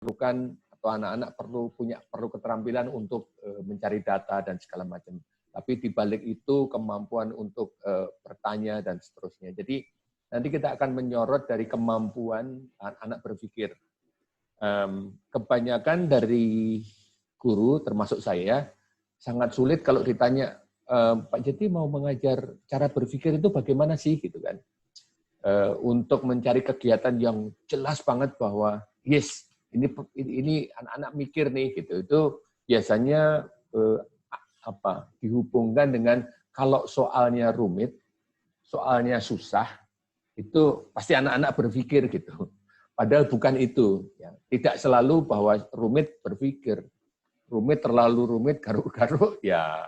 memerlukan atau anak-anak perlu keterampilan untuk mencari data dan segala macam. Tapi di balik itu kemampuan untuk bertanya dan seterusnya. Jadi nanti kita akan menyorot dari kemampuan anak berpikir. Kebanyakan dari guru, termasuk saya, sangat sulit kalau ditanya, Pak Jeti mau mengajar cara berpikir itu bagaimana sih, gitu kan? Untuk mencari kegiatan yang jelas banget bahwa yes, ini anak-anak mikir nih, gitu. Itu biasanya dihubungkan dengan kalau soalnya rumit, soalnya susah, itu pasti anak-anak berpikir gitu. Padahal bukan itu. Ya. Tidak selalu bahwa rumit berpikir. Rumit, terlalu rumit, garuk-garuk, ya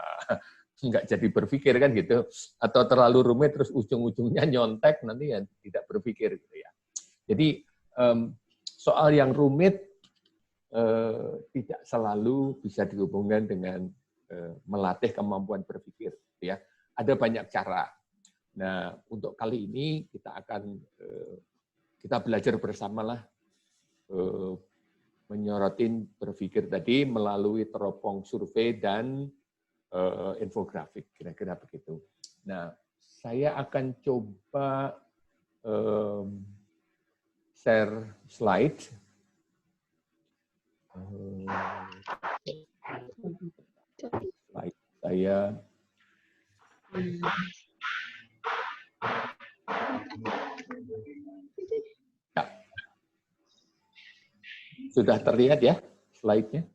nggak jadi berpikir kan gitu. Atau terlalu rumit terus ujung-ujungnya nyontek, nanti ya tidak berpikir gitu ya. Jadi soal yang rumit tidak selalu bisa dihubungkan dengan melatih kemampuan berpikir. Ya. Ada banyak cara. Nah, untuk kali ini kita belajar bersamalah menyorotin berpikir tadi melalui teropong survei dan infografik, kira-kira begitu. Nah, saya akan coba share slide. Slide saya. Ya. Sudah terlihat ya slide-nya?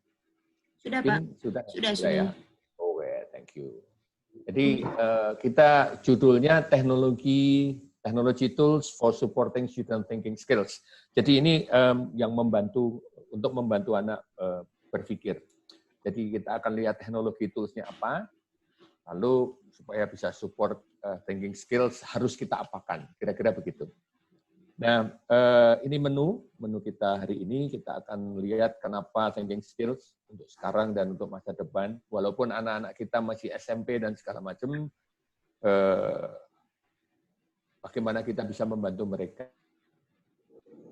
Sudah, Pak. Sudah ya. Oh, thank you. Jadi kita judulnya Technology Tools for Supporting Student Thinking Skills. Jadi ini yang untuk membantu anak berpikir. Jadi kita akan lihat teknologi tools-nya apa, lalu supaya bisa support thinking skills harus kita apakan, kira-kira begitu. Nah, ini menu kita hari ini. Kita akan lihat kenapa thinking skills untuk sekarang dan untuk masa depan. Walaupun anak-anak kita masih SMP dan segala macam, bagaimana kita bisa membantu mereka.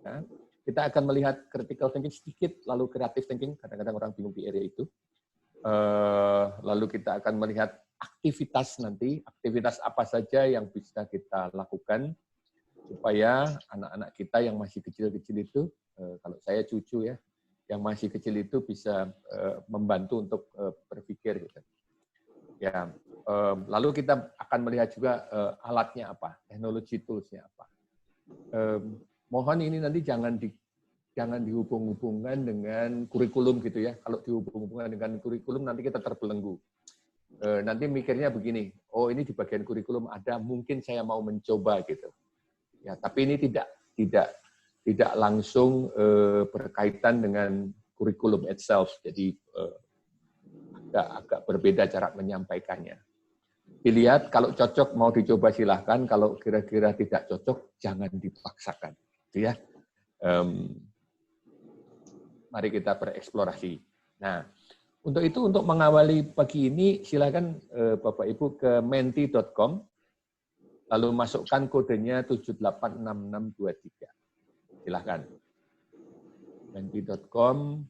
Nah, kita akan melihat critical thinking sedikit, lalu creative thinking, kadang-kadang orang bingung di area itu. Lalu kita akan melihat aktivitas nanti, aktivitas apa saja yang bisa kita lakukan supaya anak-anak kita yang masih kecil-kecil itu, kalau saya cucu ya, yang masih kecil itu bisa membantu untuk berpikir gitu. Ya, lalu kita akan melihat juga alatnya apa, technology tools-nya apa. Mohon ini nanti jangan dihubung-hubungkan dengan kurikulum gitu ya. Kalau dihubung-hubungkan dengan kurikulum nanti kita terbelenggu. Nanti mikirnya begini, oh ini di bagian kurikulum ada, mungkin saya mau mencoba gitu. Ya, tapi ini tidak langsung berkaitan dengan kurikulum itself. Jadi agak berbeda cara menyampaikannya. Dilihat kalau cocok mau dicoba silahkan, kalau kira-kira tidak cocok jangan dipaksakan. Gitu ya. Mari kita bereksplorasi. Nah, untuk itu untuk mengawali pagi ini silakan Bapak Ibu ke menti.com. Lalu masukkan kodenya 786623. Silahkan. Menti.com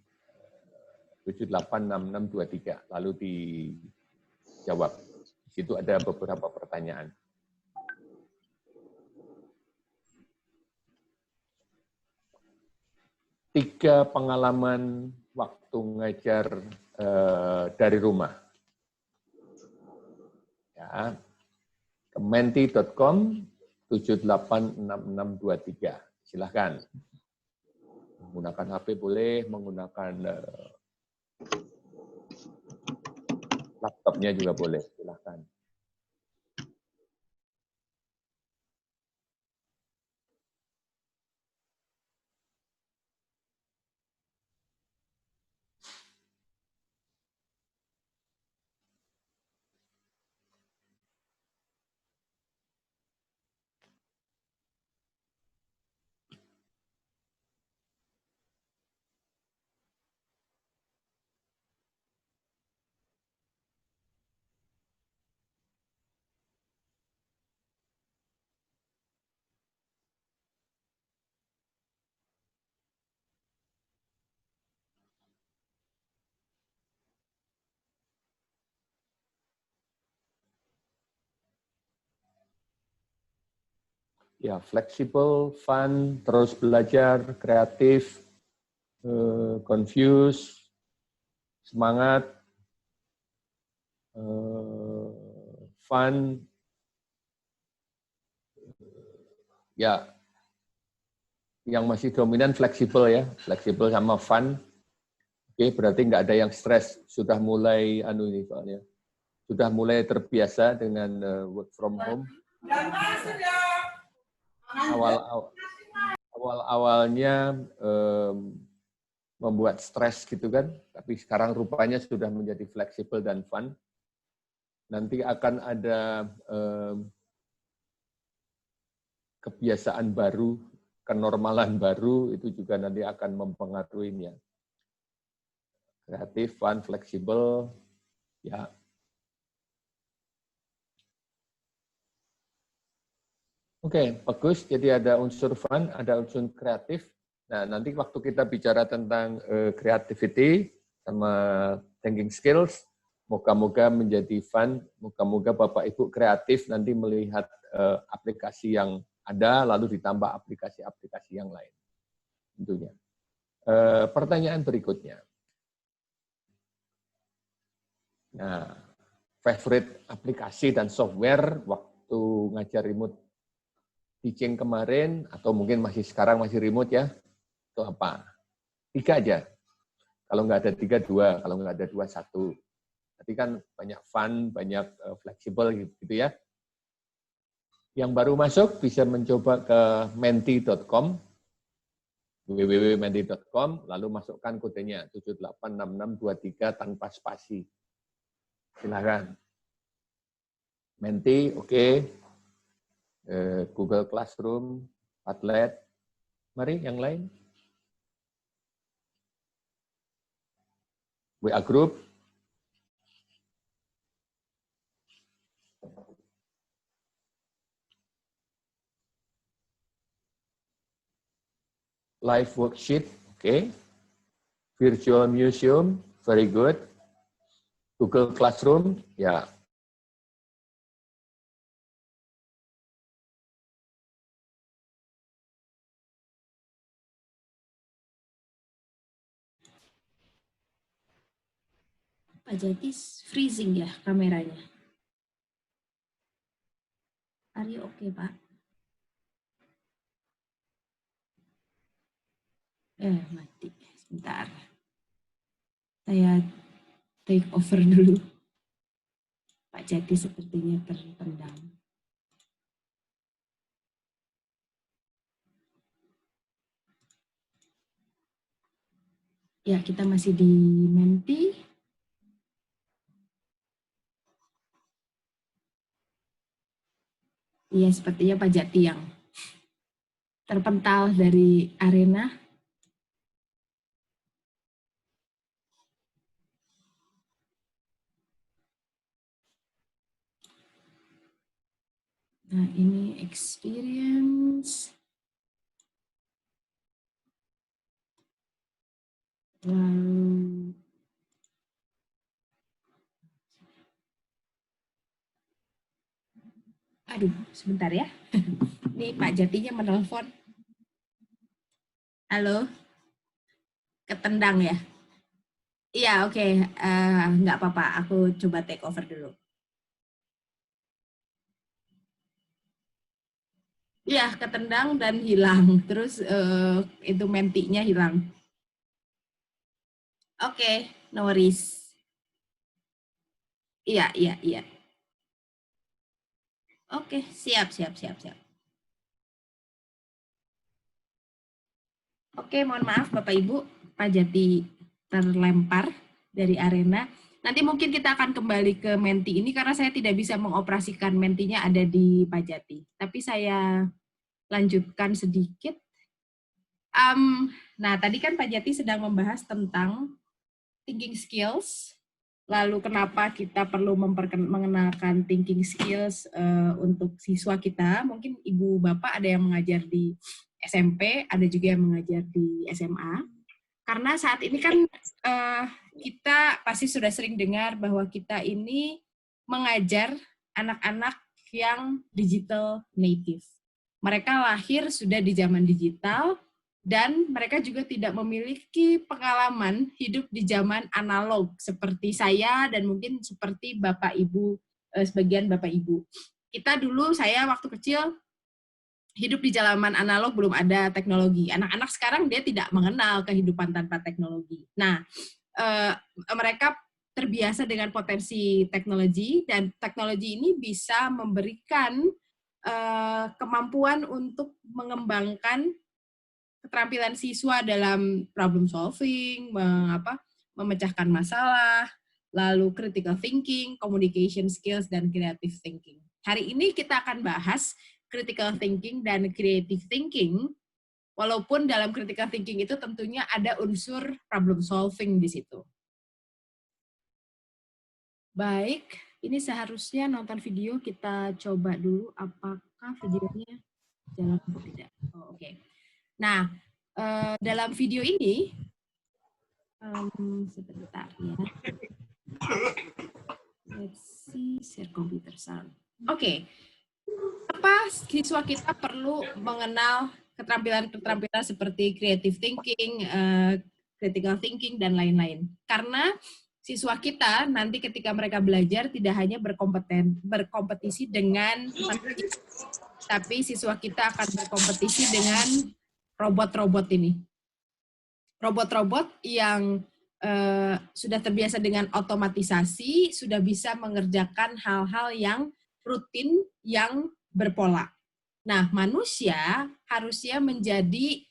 786623. Lalu dijawab. Di situ ada beberapa pertanyaan. Tiga pengalaman waktu ngajar dari rumah. Ya. Menti.com 786623. Silahkan. Menggunakan HP boleh, menggunakan laptopnya juga boleh. Silahkan. ya fleksibel, fun, terus belajar, kreatif, confuse, semangat, fun, ya yang masih dominan fleksibel ya, fleksibel sama fun. Oke, berarti nggak ada yang stres, sudah mulai ini soalnya, sudah mulai terbiasa dengan work from home. Awal-awalnya membuat stres gitu kan, tapi sekarang rupanya sudah menjadi fleksibel dan fun. Nanti akan ada kebiasaan baru, kenormalan baru, itu juga nanti akan mempengaruhinya. Kreatif, fun, fleksibel, ya. Oke, bagus. Jadi ada unsur fun, ada unsur kreatif. Nah, nanti waktu kita bicara tentang creativity sama thinking skills, moga-moga menjadi fun, moga-moga Bapak Ibu kreatif nanti melihat aplikasi yang ada, lalu ditambah aplikasi-aplikasi yang lain. Tentunya. Pertanyaan berikutnya. Nah, favorite aplikasi dan software waktu ngajar remote teaching kemarin, atau mungkin masih sekarang masih remote ya, itu apa? 3 aja. Kalau nggak ada 3, 2. Kalau nggak ada 2, 1. Tadi kan banyak fun, banyak fleksibel gitu ya. Yang baru masuk bisa mencoba ke menti.com, www.menti.com, lalu masukkan kodenya 786623 tanpa spasi. Silakan. Menti, oke. Google Classroom, Padlet. Mari yang lain. WA Group. Live worksheet, oke. Virtual museum, very good. Google Classroom, ya. Pak Jati freezing ya kameranya. Are you okay, Pak? Mati. Sebentar. Saya take over dulu. Pak Jati sepertinya terpendam. Ya, kita masih di Menti. Iya, sepertinya Pak Jati yang terpental dari arena. Nah, ini experience. Lalu aduh, sebentar ya. Ini Pak Jatinya menelpon. Halo, ketendang ya? Iya, oke. Nggak apa-apa, aku coba take over dulu. Iya, ketendang dan hilang. Terus itu mentinya hilang. Oke, no worries. Iya. Oke, siap. Oke, mohon maaf Bapak Ibu, Pak Jati terlempar dari arena. Nanti mungkin kita akan kembali ke Menti ini karena saya tidak bisa mengoperasikan Mentinya ada di Pak Jati. Tapi saya lanjutkan sedikit. Nah, tadi kan Pak Jati sedang membahas tentang thinking skills. Lalu kenapa kita perlu mengenalkan thinking skills untuk siswa kita. Mungkin Ibu Bapak ada yang mengajar di SMP, ada juga yang mengajar di SMA. Karena saat ini kan kita pasti sudah sering dengar bahwa kita ini mengajar anak-anak yang digital native. Mereka lahir sudah di zaman digital, dan mereka juga tidak memiliki pengalaman hidup di zaman analog seperti saya dan mungkin seperti Bapak Ibu, sebagian Bapak Ibu. Kita dulu, saya waktu kecil hidup di zaman analog, belum ada teknologi. Anak-anak sekarang dia tidak mengenal kehidupan tanpa teknologi. Nah, mereka terbiasa dengan potensi teknologi, dan teknologi ini bisa memberikan kemampuan untuk mengembangkan keterampilan siswa dalam problem solving, memecahkan masalah, lalu critical thinking, communication skills, dan creative thinking. Hari ini kita akan bahas critical thinking dan creative thinking, walaupun dalam critical thinking itu tentunya ada unsur problem solving di situ. Baik, ini seharusnya nonton video, kita coba dulu apakah videonya jalan atau tidak. Oh, oke. Nah, dalam video ini, sebentar ya. Let's see, share computer sound. Oke. Apa siswa kita perlu mengenal keterampilan-keterampilan seperti creative thinking, critical thinking, dan lain-lain? Karena siswa kita nanti ketika mereka belajar tidak hanya berkompetisi dengan manusia, tapi siswa kita akan berkompetisi dengan robot-robot ini. Robot-robot yang sudah terbiasa dengan otomatisasi, sudah bisa mengerjakan hal-hal yang rutin, yang berpola. Nah, manusia harusnya menjadi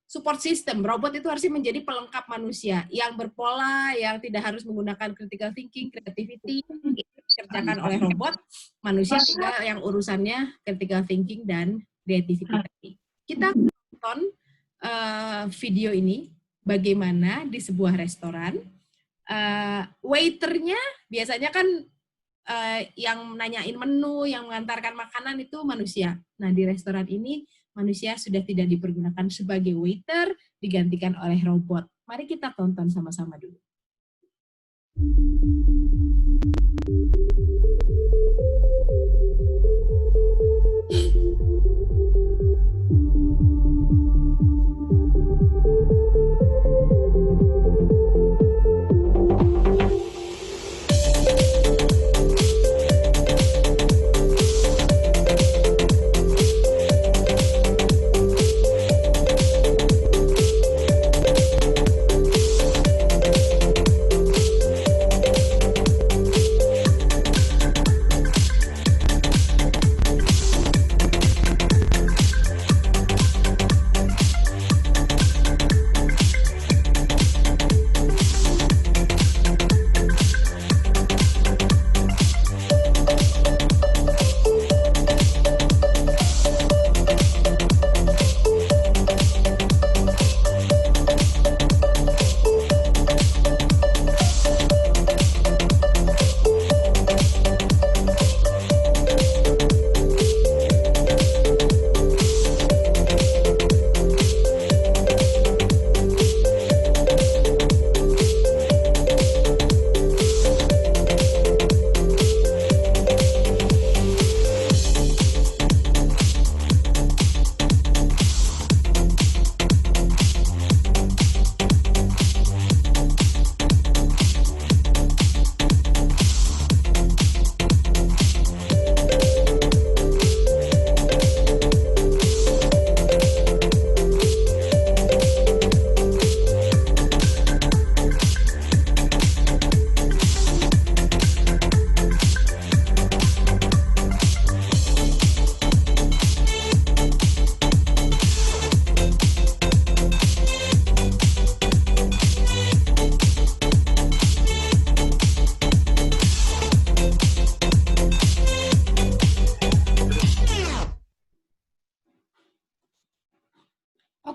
support system. Robot itu harusnya menjadi pelengkap manusia yang berpola, yang tidak harus menggunakan critical thinking, creativity, dikerjakan oleh robot. Manusia tinggal yang urusannya critical thinking dan creativity. Kita tonton video ini, bagaimana di sebuah restoran, waiternya biasanya kan yang nanyain menu, yang mengantarkan makanan itu manusia. Nah, di restoran ini manusia sudah tidak dipergunakan sebagai waiter, digantikan oleh robot. Mari kita tonton sama-sama dulu.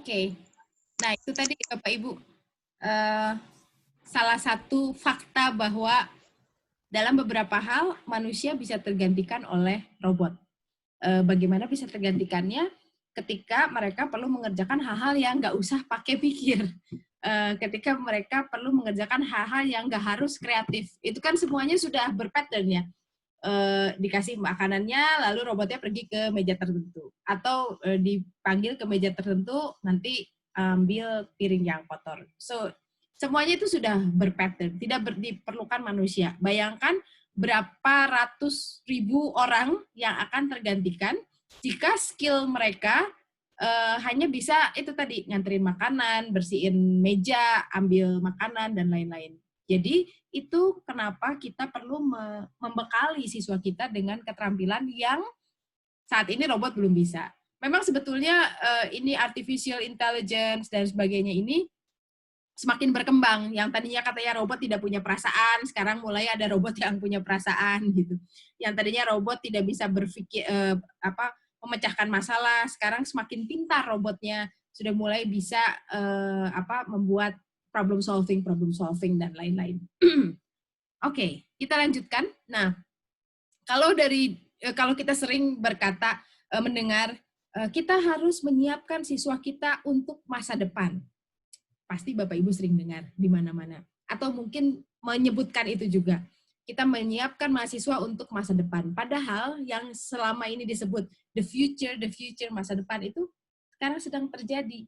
Oke, nah itu tadi Bapak Ibu, salah satu fakta bahwa dalam beberapa hal manusia bisa tergantikan oleh robot. Bagaimana bisa tergantikannya? Ketika mereka perlu mengerjakan hal-hal yang nggak usah pakai pikir. Ketika mereka perlu mengerjakan hal-hal yang nggak harus kreatif. Itu kan semuanya sudah berpattern ya. dikasih makanannya, lalu robotnya pergi ke meja tertentu. Atau dipanggil ke meja tertentu, nanti ambil piring yang kotor. So, semuanya itu sudah berpattern, tidak diperlukan manusia. Bayangkan berapa ratus ribu orang yang akan tergantikan jika skill mereka hanya bisa itu tadi, nganterin makanan, bersihin meja, ambil makanan, dan lain-lain. Jadi itu kenapa kita perlu membekali siswa kita dengan keterampilan yang saat ini robot belum bisa. Memang sebetulnya ini artificial intelligence dan sebagainya ini semakin berkembang. Yang tadinya katanya robot tidak punya perasaan, sekarang mulai ada robot yang punya perasaan gitu. Yang tadinya robot tidak bisa berpikir memecahkan masalah, sekarang semakin pintar robotnya, sudah mulai bisa membuat problem solving dan lain-lain. Oke, kita lanjutkan. Nah, kalau kita sering berkata mendengar kita harus menyiapkan siswa kita untuk masa depan. Pasti Bapak Ibu sering dengar di mana-mana. Atau mungkin menyebutkan itu juga. Kita menyiapkan mahasiswa untuk masa depan. Padahal yang selama ini disebut the future masa depan itu sekarang sedang terjadi.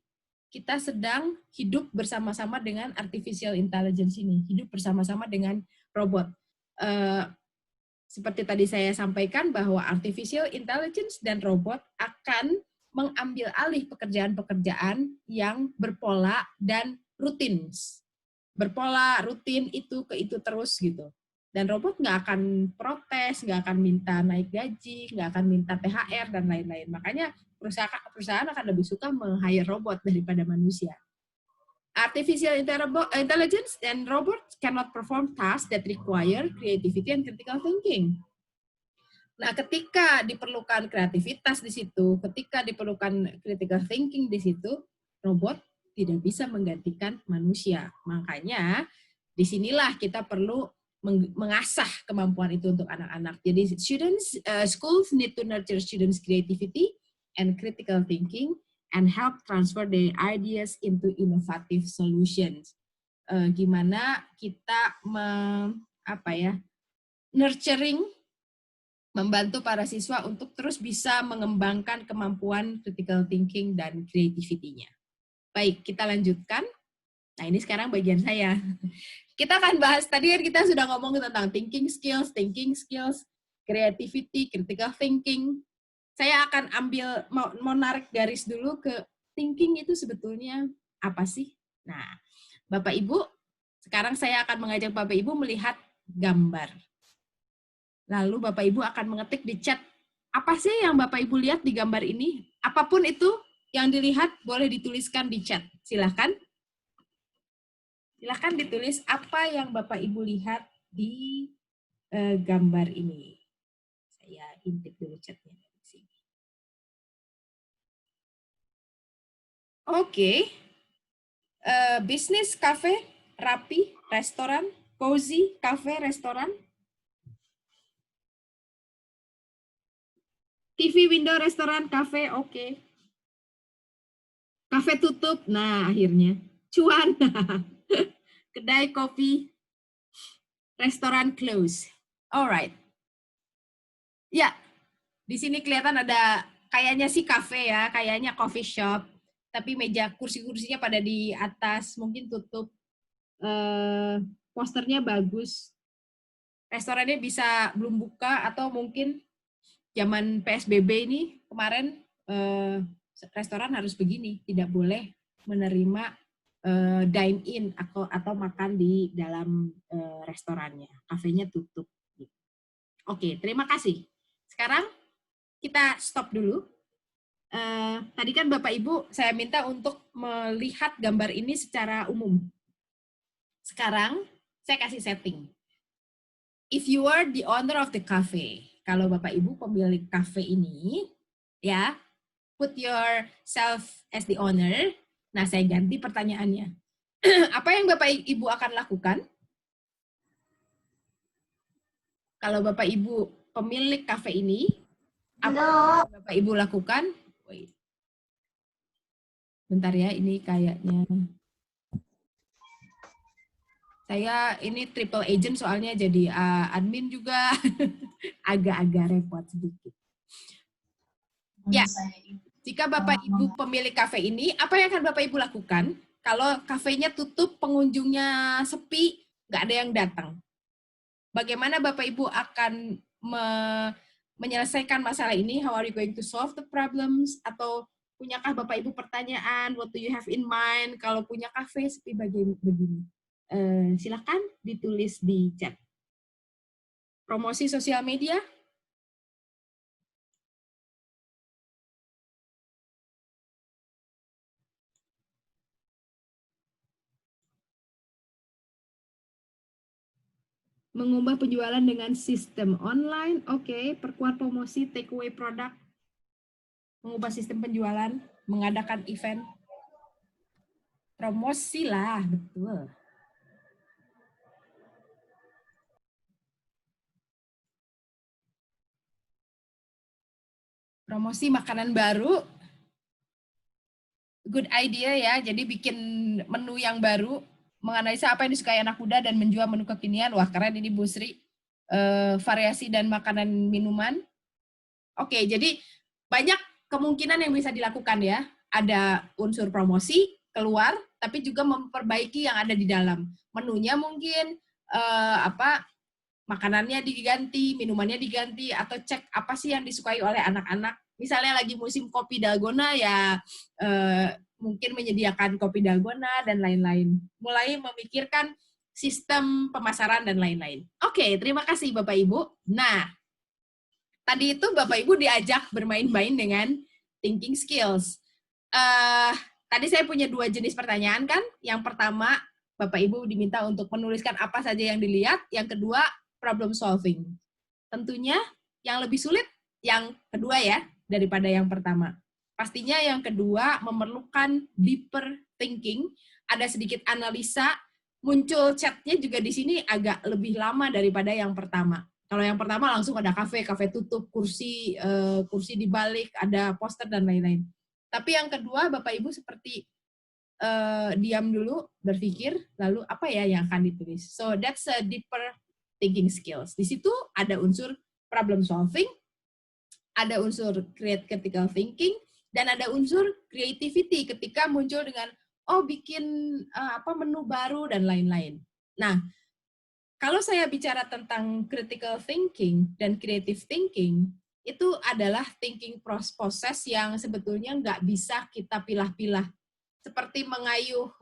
Kita sedang hidup bersama-sama dengan artificial intelligence ini, hidup bersama-sama dengan robot. Seperti tadi saya sampaikan bahwa artificial intelligence dan robot akan mengambil alih pekerjaan-pekerjaan yang berpola dan rutin. Berpola, rutin, itu ke itu terus gitu. Dan robot nggak akan protes, nggak akan minta naik gaji, nggak akan minta THR, dan lain-lain. Makanya perusahaan akan lebih suka meng-hire robot daripada manusia. Artificial intelligence and robots cannot perform tasks that require creativity and critical thinking. Nah, ketika diperlukan kreativitas di situ, ketika diperlukan critical thinking di situ, robot tidak bisa menggantikan manusia. Makanya, disinilah kita perlu mengasah kemampuan itu untuk anak-anak. Jadi, schools need to nurture students' creativity and critical thinking and help transfer their ideas into innovative solutions. Gimana kita nurturing, membantu para siswa untuk terus bisa mengembangkan kemampuan critical thinking dan creativity-nya. Baik, kita lanjutkan. Nah, ini sekarang bagian saya. Kita akan bahas, tadi kan kita sudah ngomong tentang thinking skills, creativity, critical thinking. Saya akan mau narik garis dulu ke thinking itu sebetulnya apa sih? Nah, Bapak Ibu, sekarang saya akan mengajak Bapak Ibu melihat gambar. Lalu Bapak Ibu akan mengetik di chat, apa sih yang Bapak Ibu lihat di gambar ini? Apapun itu yang dilihat boleh dituliskan di chat. Silahkan. Silahkan ditulis apa yang Bapak Ibu lihat di gambar ini. Saya intip dulu chatnya. Oke. Bisnis, cafe, rapi, restoran, cozy, cafe, restoran. TV, window, restoran, cafe, oke. Cafe tutup, nah akhirnya. Cuan. Kedai kopi, restoran close. Alright. Ya, di sini kelihatan ada kayaknya sih cafe ya, kayaknya coffee shop. Tapi meja kursi-kursinya pada di atas, mungkin tutup. Posternya bagus. Restorannya bisa belum buka, atau mungkin zaman PSBB ini kemarin restoran harus begini, tidak boleh menerima dine in atau makan di dalam restorannya. Kafenya tutup. Oke, terima kasih. Sekarang kita stop dulu. Tadi kan Bapak Ibu saya minta untuk melihat gambar ini secara umum. Sekarang saya kasih setting. If you are the owner of the cafe, kalau Bapak Ibu pemilik cafe ini, ya, put yourself as the owner. Nah, saya ganti pertanyaannya. Apa yang Bapak Ibu akan lakukan? Kalau Bapak Ibu pemilik cafe ini, apa yang Bapak Ibu lakukan? Wait. Bentar ya, ini kayaknya. Saya ini triple agent soalnya, jadi admin juga. agak-agak repot sedikit. Ya, jika Bapak Ibu pemilik kafe ini, apa yang akan Bapak Ibu lakukan? Kalau kafenya tutup, pengunjungnya sepi, nggak ada yang datang. Bagaimana Bapak Ibu akan menyelesaikan masalah ini? How are you going to solve the problems? Atau punyakah Bapak Ibu pertanyaan? What do you have in mind? Kalau punya kafe sepi begini. Silakan ditulis di chat. Promosi sosial media? Mengubah penjualan dengan sistem online, oke. Perkuat promosi, take away produk, mengubah sistem penjualan, mengadakan event, promosi lah, betul. Promosi makanan baru, good idea ya, jadi bikin menu yang baru, menganalisa apa yang disukai anak muda dan menjual menu kekinian. Wah, keren ini Bu Sri. Variasi dan makanan minuman. Oke, jadi banyak kemungkinan yang bisa dilakukan ya. Ada unsur promosi keluar, tapi juga memperbaiki yang ada di dalam. Menunya mungkin makanannya diganti, minumannya diganti, atau cek apa sih yang disukai oleh anak-anak. Misalnya lagi musim kopi dalgona ya mungkin menyediakan kopi dalgona dan lain-lain. Mulai memikirkan sistem pemasaran dan lain-lain. Oke, terima kasih Bapak Ibu. Nah, tadi itu Bapak Ibu diajak bermain-main dengan thinking skills. Tadi saya punya 2 jenis pertanyaan kan. Yang pertama, Bapak Ibu diminta untuk menuliskan apa saja yang dilihat. Yang kedua, problem solving. Tentunya yang lebih sulit yang kedua ya, daripada yang pertama. Pastinya yang kedua memerlukan deeper thinking, ada sedikit analisa, muncul chatnya juga di sini agak lebih lama daripada yang pertama. Kalau yang pertama langsung ada kafe tutup, kursi dibalik, ada poster dan lain-lain. Tapi yang kedua Bapak Ibu seperti diam dulu, berpikir, lalu apa ya yang akan ditulis. So that's a deeper thinking skills. Di situ ada unsur problem solving, ada unsur critical thinking, dan ada unsur creativity ketika muncul dengan bikin menu baru dan lain-lain. Nah, kalau saya bicara tentang critical thinking dan creative thinking, itu adalah thinking proses yang sebetulnya nggak bisa kita pilah-pilah. Seperti mengayuh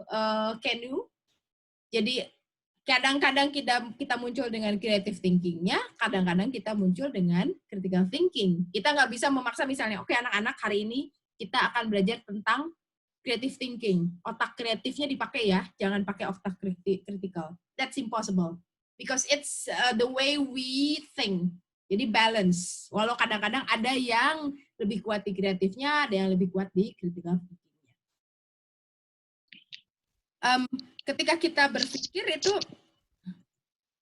canoe, jadi kadang-kadang kita muncul dengan creative thinking-nya, kadang-kadang kita muncul dengan critical thinking. Kita nggak bisa memaksa misalnya, oke anak-anak hari ini kita akan belajar tentang creative thinking. Otak kreatifnya dipakai ya, jangan pakai otak critical. That's impossible. Because it's the way we think. Jadi balance. Walau kadang-kadang ada yang lebih kuat di kreatifnya, ada yang lebih kuat di critical thinking-nya. Ketika kita berpikir itu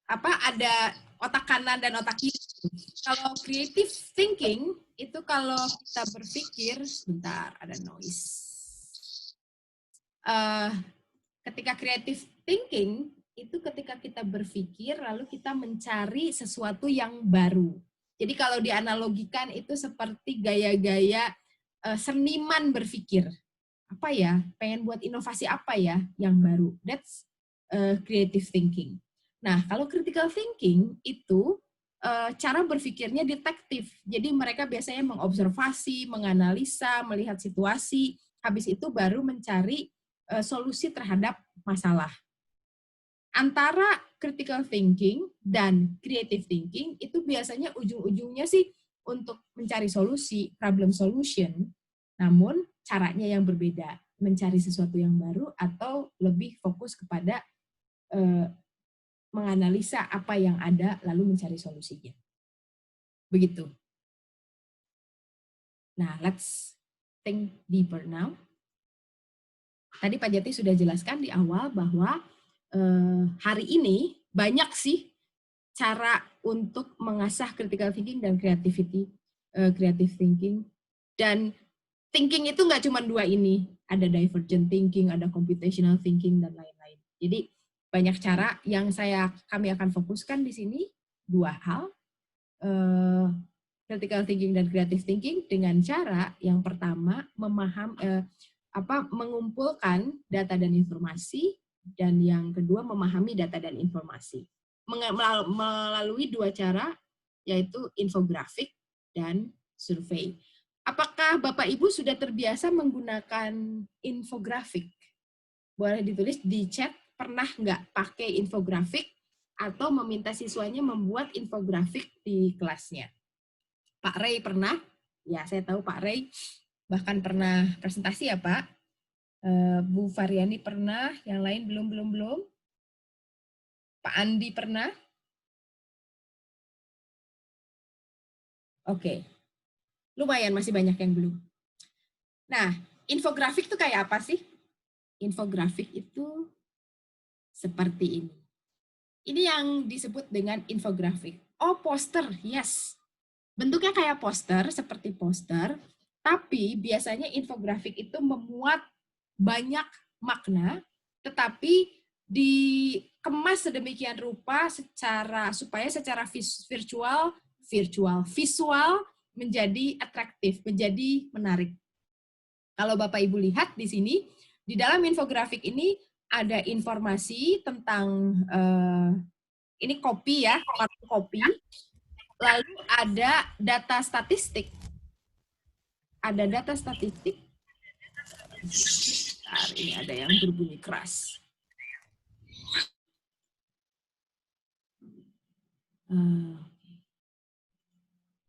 ada otak kanan dan otak kiri. Kalau creative thinking itu kalau kita berpikir, sebentar ada noise. Ketika creative thinking itu ketika kita berpikir lalu kita mencari sesuatu yang baru. Jadi kalau dianalogikan itu seperti gaya-gaya seniman berpikir. Apa ya? Pengen buat inovasi apa ya yang baru? That's creative thinking. Nah, kalau critical thinking itu cara berpikirnya detektif. Jadi mereka biasanya mengobservasi, menganalisa, melihat situasi, habis itu baru mencari solusi terhadap masalah. Antara critical thinking dan creative thinking itu biasanya ujung-ujungnya sih untuk mencari solusi, problem solution, namun caranya yang berbeda, mencari sesuatu yang baru atau lebih fokus kepada menganalisa apa yang ada lalu mencari solusinya. Begitu. Nah, let's think deeper now. Tadi Pak Jati sudah jelaskan di awal bahwa hari ini banyak sih cara untuk mengasah critical thinking dan creative thinking. Dan thinking itu nggak cuma 2 ini, ada divergent thinking, ada computational thinking, dan lain-lain. Jadi banyak cara yang kami akan fokuskan di sini, 2 hal. critical thinking dan creative thinking dengan cara yang pertama mengumpulkan data dan informasi, dan yang kedua memahami data dan informasi melalui dua cara, yaitu infografik dan survei. Apakah Bapak Ibu sudah terbiasa menggunakan infografik? Boleh ditulis di chat, pernah nggak pakai infografik atau meminta siswanya membuat infografik di kelasnya? Pak Ray pernah? Ya, saya tahu Pak Ray bahkan pernah presentasi ya Pak. Bu Variani pernah, yang lain belum. Pak Andi pernah? Oke. Lumayan, masih banyak yang belum. Nah, infografik itu kayak apa sih? Infografik itu seperti ini. Ini yang disebut dengan infografik. Oh, poster, yes. Bentuknya kayak poster, seperti poster, tapi biasanya infografik itu memuat banyak makna, tetapi dikemas sedemikian rupa supaya secara visual menjadi atraktif, menjadi menarik. Kalau Bapak Ibu lihat di sini, di dalam infografik ini ada informasi tentang ini kopi ya, kopi. Lalu ada data statistik. Ada data statistik. Ini ada yang berbunyi keras.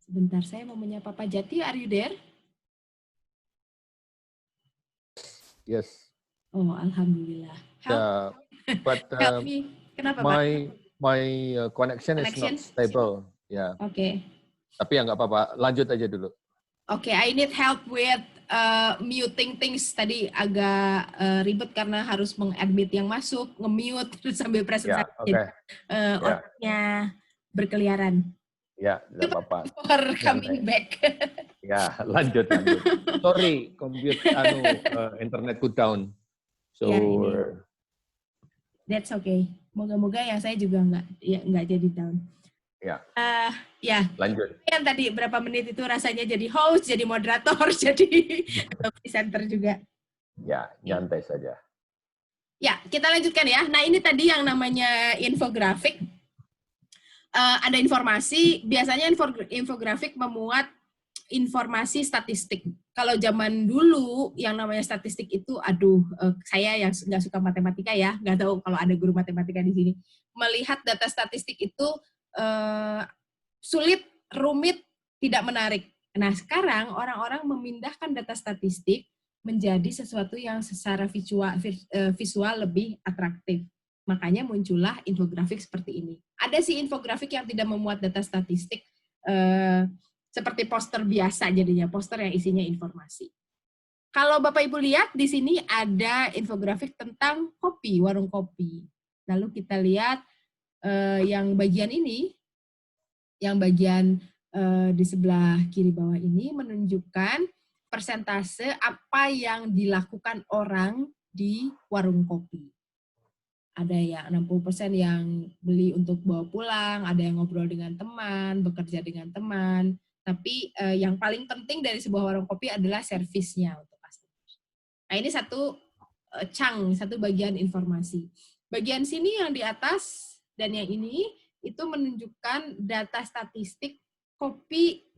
Sebentar, saya mau menyapa Pak Jati. Are you there? Yes. Oh, alhamdulillah. Help me. Kenapa my connection is not stable. Ya. Oke. Okay. Tapi ya nggak apa-apa. Lanjut aja dulu. Oke, I need help with muting things. Tadi agak ribet karena harus meng-admit yang masuk, nge-mute terus sambil presentasi. Yeah, okay. Otaknya berkeliaran. Ya, nggak apa-apa. For coming back. Ya, lanjut. Sorry, internetku down. So that's okay. Moga-moga yang saya juga nggak jadi down. Ya. Ya. Lanjut. Yang tadi berapa menit itu rasanya jadi host, jadi moderator, jadi presenter juga. Ya, nyantai saja. Ya, kita lanjutkan ya. Nah, ini tadi yang namanya infografik. Ada informasi, biasanya infografik memuat informasi statistik. Kalau zaman dulu yang namanya statistik itu, saya yang nggak suka matematika ya, nggak tahu kalau ada guru matematika di sini. Melihat data statistik itu sulit, rumit, tidak menarik. Nah, sekarang orang-orang memindahkan data statistik menjadi sesuatu yang secara visual lebih atraktif. Makanya muncullah infografik seperti ini. Ada sih infografik yang tidak memuat data statistik, seperti poster biasa jadinya, poster yang isinya informasi. Kalau Bapak Ibu lihat, di sini ada infografik tentang kopi, warung kopi. Lalu kita lihat yang bagian ini, yang bagian di sebelah kiri bawah ini menunjukkan persentase apa yang dilakukan orang di warung kopi. Ada yang 60% yang beli untuk bawa pulang, ada yang ngobrol dengan teman, bekerja dengan teman. Tapi yang paling penting dari sebuah warung kopi adalah servisnya untuk customer. Nah, ini satu bagian informasi. Bagian sini yang di atas dan yang ini itu menunjukkan data statistik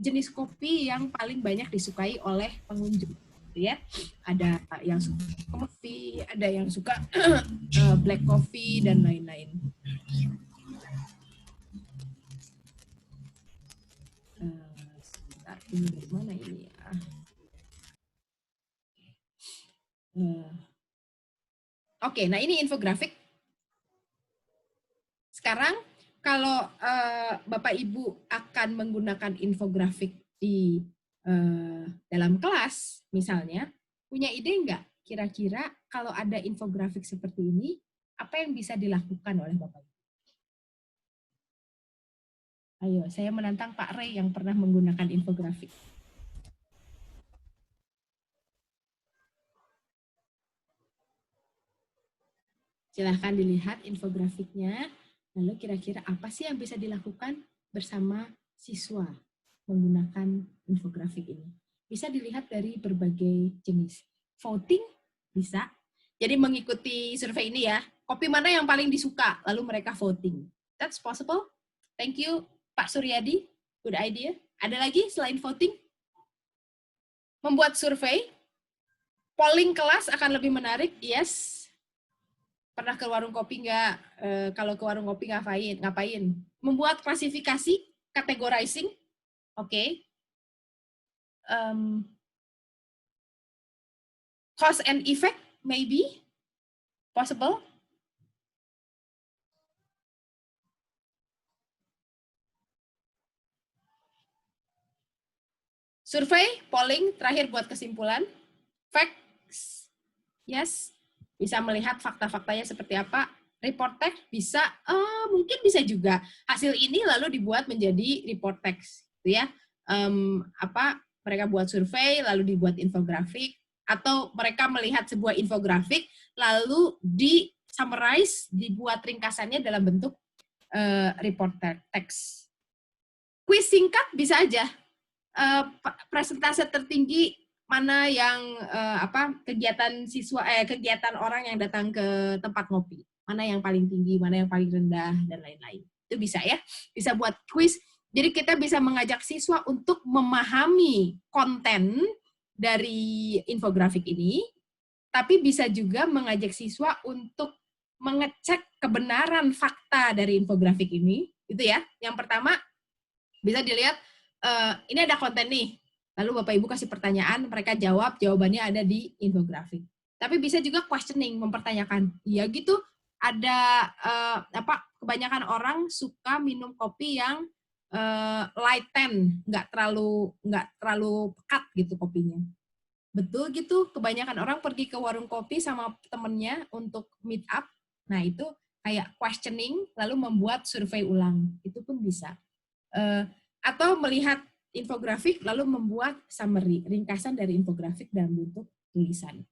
jenis kopi yang paling banyak disukai oleh pengunjung. Ya, ada yang suka coffee, ada yang suka black coffee dan lain-lain. Sebentar, ini dari mana ini ya? Oke, nah ini infografik. Sekarang kalau Bapak Ibu akan menggunakan infografik di dalam kelas, misalnya, punya ide nggak kira-kira kalau ada infografik seperti ini, apa yang bisa dilakukan oleh Bapak Ibu? Ayo, saya menantang Pak Ray yang pernah menggunakan infografik. Silahkan dilihat infografiknya, lalu kira-kira apa sih yang bisa dilakukan bersama siswa menggunakan infografik ini? Bisa dilihat dari berbagai jenis. Voting bisa. Jadi mengikuti survei ini ya, kopi mana yang paling disuka, lalu mereka voting. That's possible. Thank you, Pak Suryadi. Good idea. Ada lagi selain voting? Membuat survei. Polling kelas akan lebih menarik, yes. Pernah ke warung kopi nggak? Kalau ke warung kopi ngapain? Membuat klasifikasi, categorizing, oke. Cause and effect, maybe, possible. Survei, polling, terakhir buat kesimpulan. Facts, yes, bisa melihat fakta-faktanya seperti apa. Report text bisa, mungkin bisa juga hasil ini lalu dibuat menjadi report text, gitu ya. Mereka buat survei lalu dibuat infografik, atau mereka melihat sebuah infografik lalu di summarize, dibuat ringkasannya dalam bentuk report text. Quiz singkat bisa aja. Presentase tertinggi mana yang kegiatan orang yang datang ke tempat ngopi, mana yang paling tinggi, mana yang paling rendah, dan lain-lain. Itu bisa ya, bisa buat quiz. Jadi kita bisa mengajak siswa untuk memahami konten dari infografik ini, tapi bisa juga mengajak siswa untuk mengecek kebenaran fakta dari infografik ini. Itu ya. Yang pertama bisa dilihat, ini ada konten nih, lalu Bapak Ibu kasih pertanyaan, mereka jawab, jawabannya ada di infografik. Tapi bisa juga questioning, mempertanyakan. Ya gitu, ada kebanyakan orang suka minum kopi yang light tan, nggak terlalu pekat gitu kopinya. Betul gitu, kebanyakan orang pergi ke warung kopi sama temennya untuk meet up. Nah itu kayak questioning, lalu membuat survei ulang. Itu pun bisa. Atau melihat infografik lalu membuat summary, ringkasan dari infografik dalam bentuk tulisan.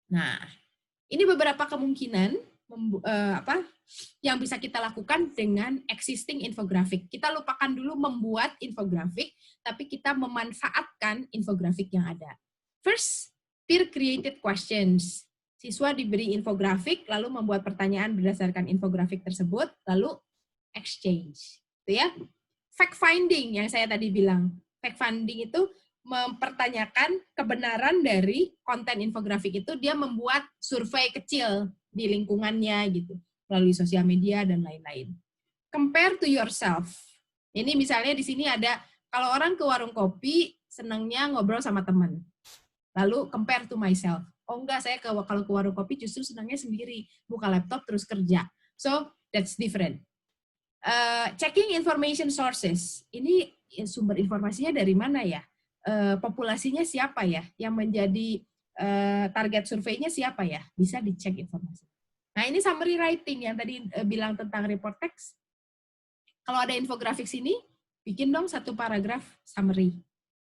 Nah, ini beberapa kemungkinan yang bisa kita lakukan dengan existing infografik. Kita lupakan dulu membuat infografik, tapi kita memanfaatkan infografik yang ada. First, peer-created questions. Siswa diberi infografik, lalu membuat pertanyaan berdasarkan infografik tersebut, lalu exchange. Itu ya. Fact-finding yang saya tadi bilang. Fact-finding itu mempertanyakan kebenaran dari konten infografik itu, dia membuat survei kecil di lingkungannya gitu, melalui sosial media dan lain-lain. Compare to yourself. Ini misalnya di sini ada, kalau orang ke warung kopi senangnya ngobrol sama teman. Lalu compare to myself. Oh enggak, saya kalau ke warung kopi justru senangnya sendiri, buka laptop terus kerja. So that's different. Checking information sources. Ini sumber informasinya dari mana ya? Populasinya siapa ya? Yang menjadi target surveinya siapa ya? Bisa dicek informasi. Nah ini summary writing yang tadi bilang tentang report text. Kalau ada infografik sini, bikin dong satu paragraf summary.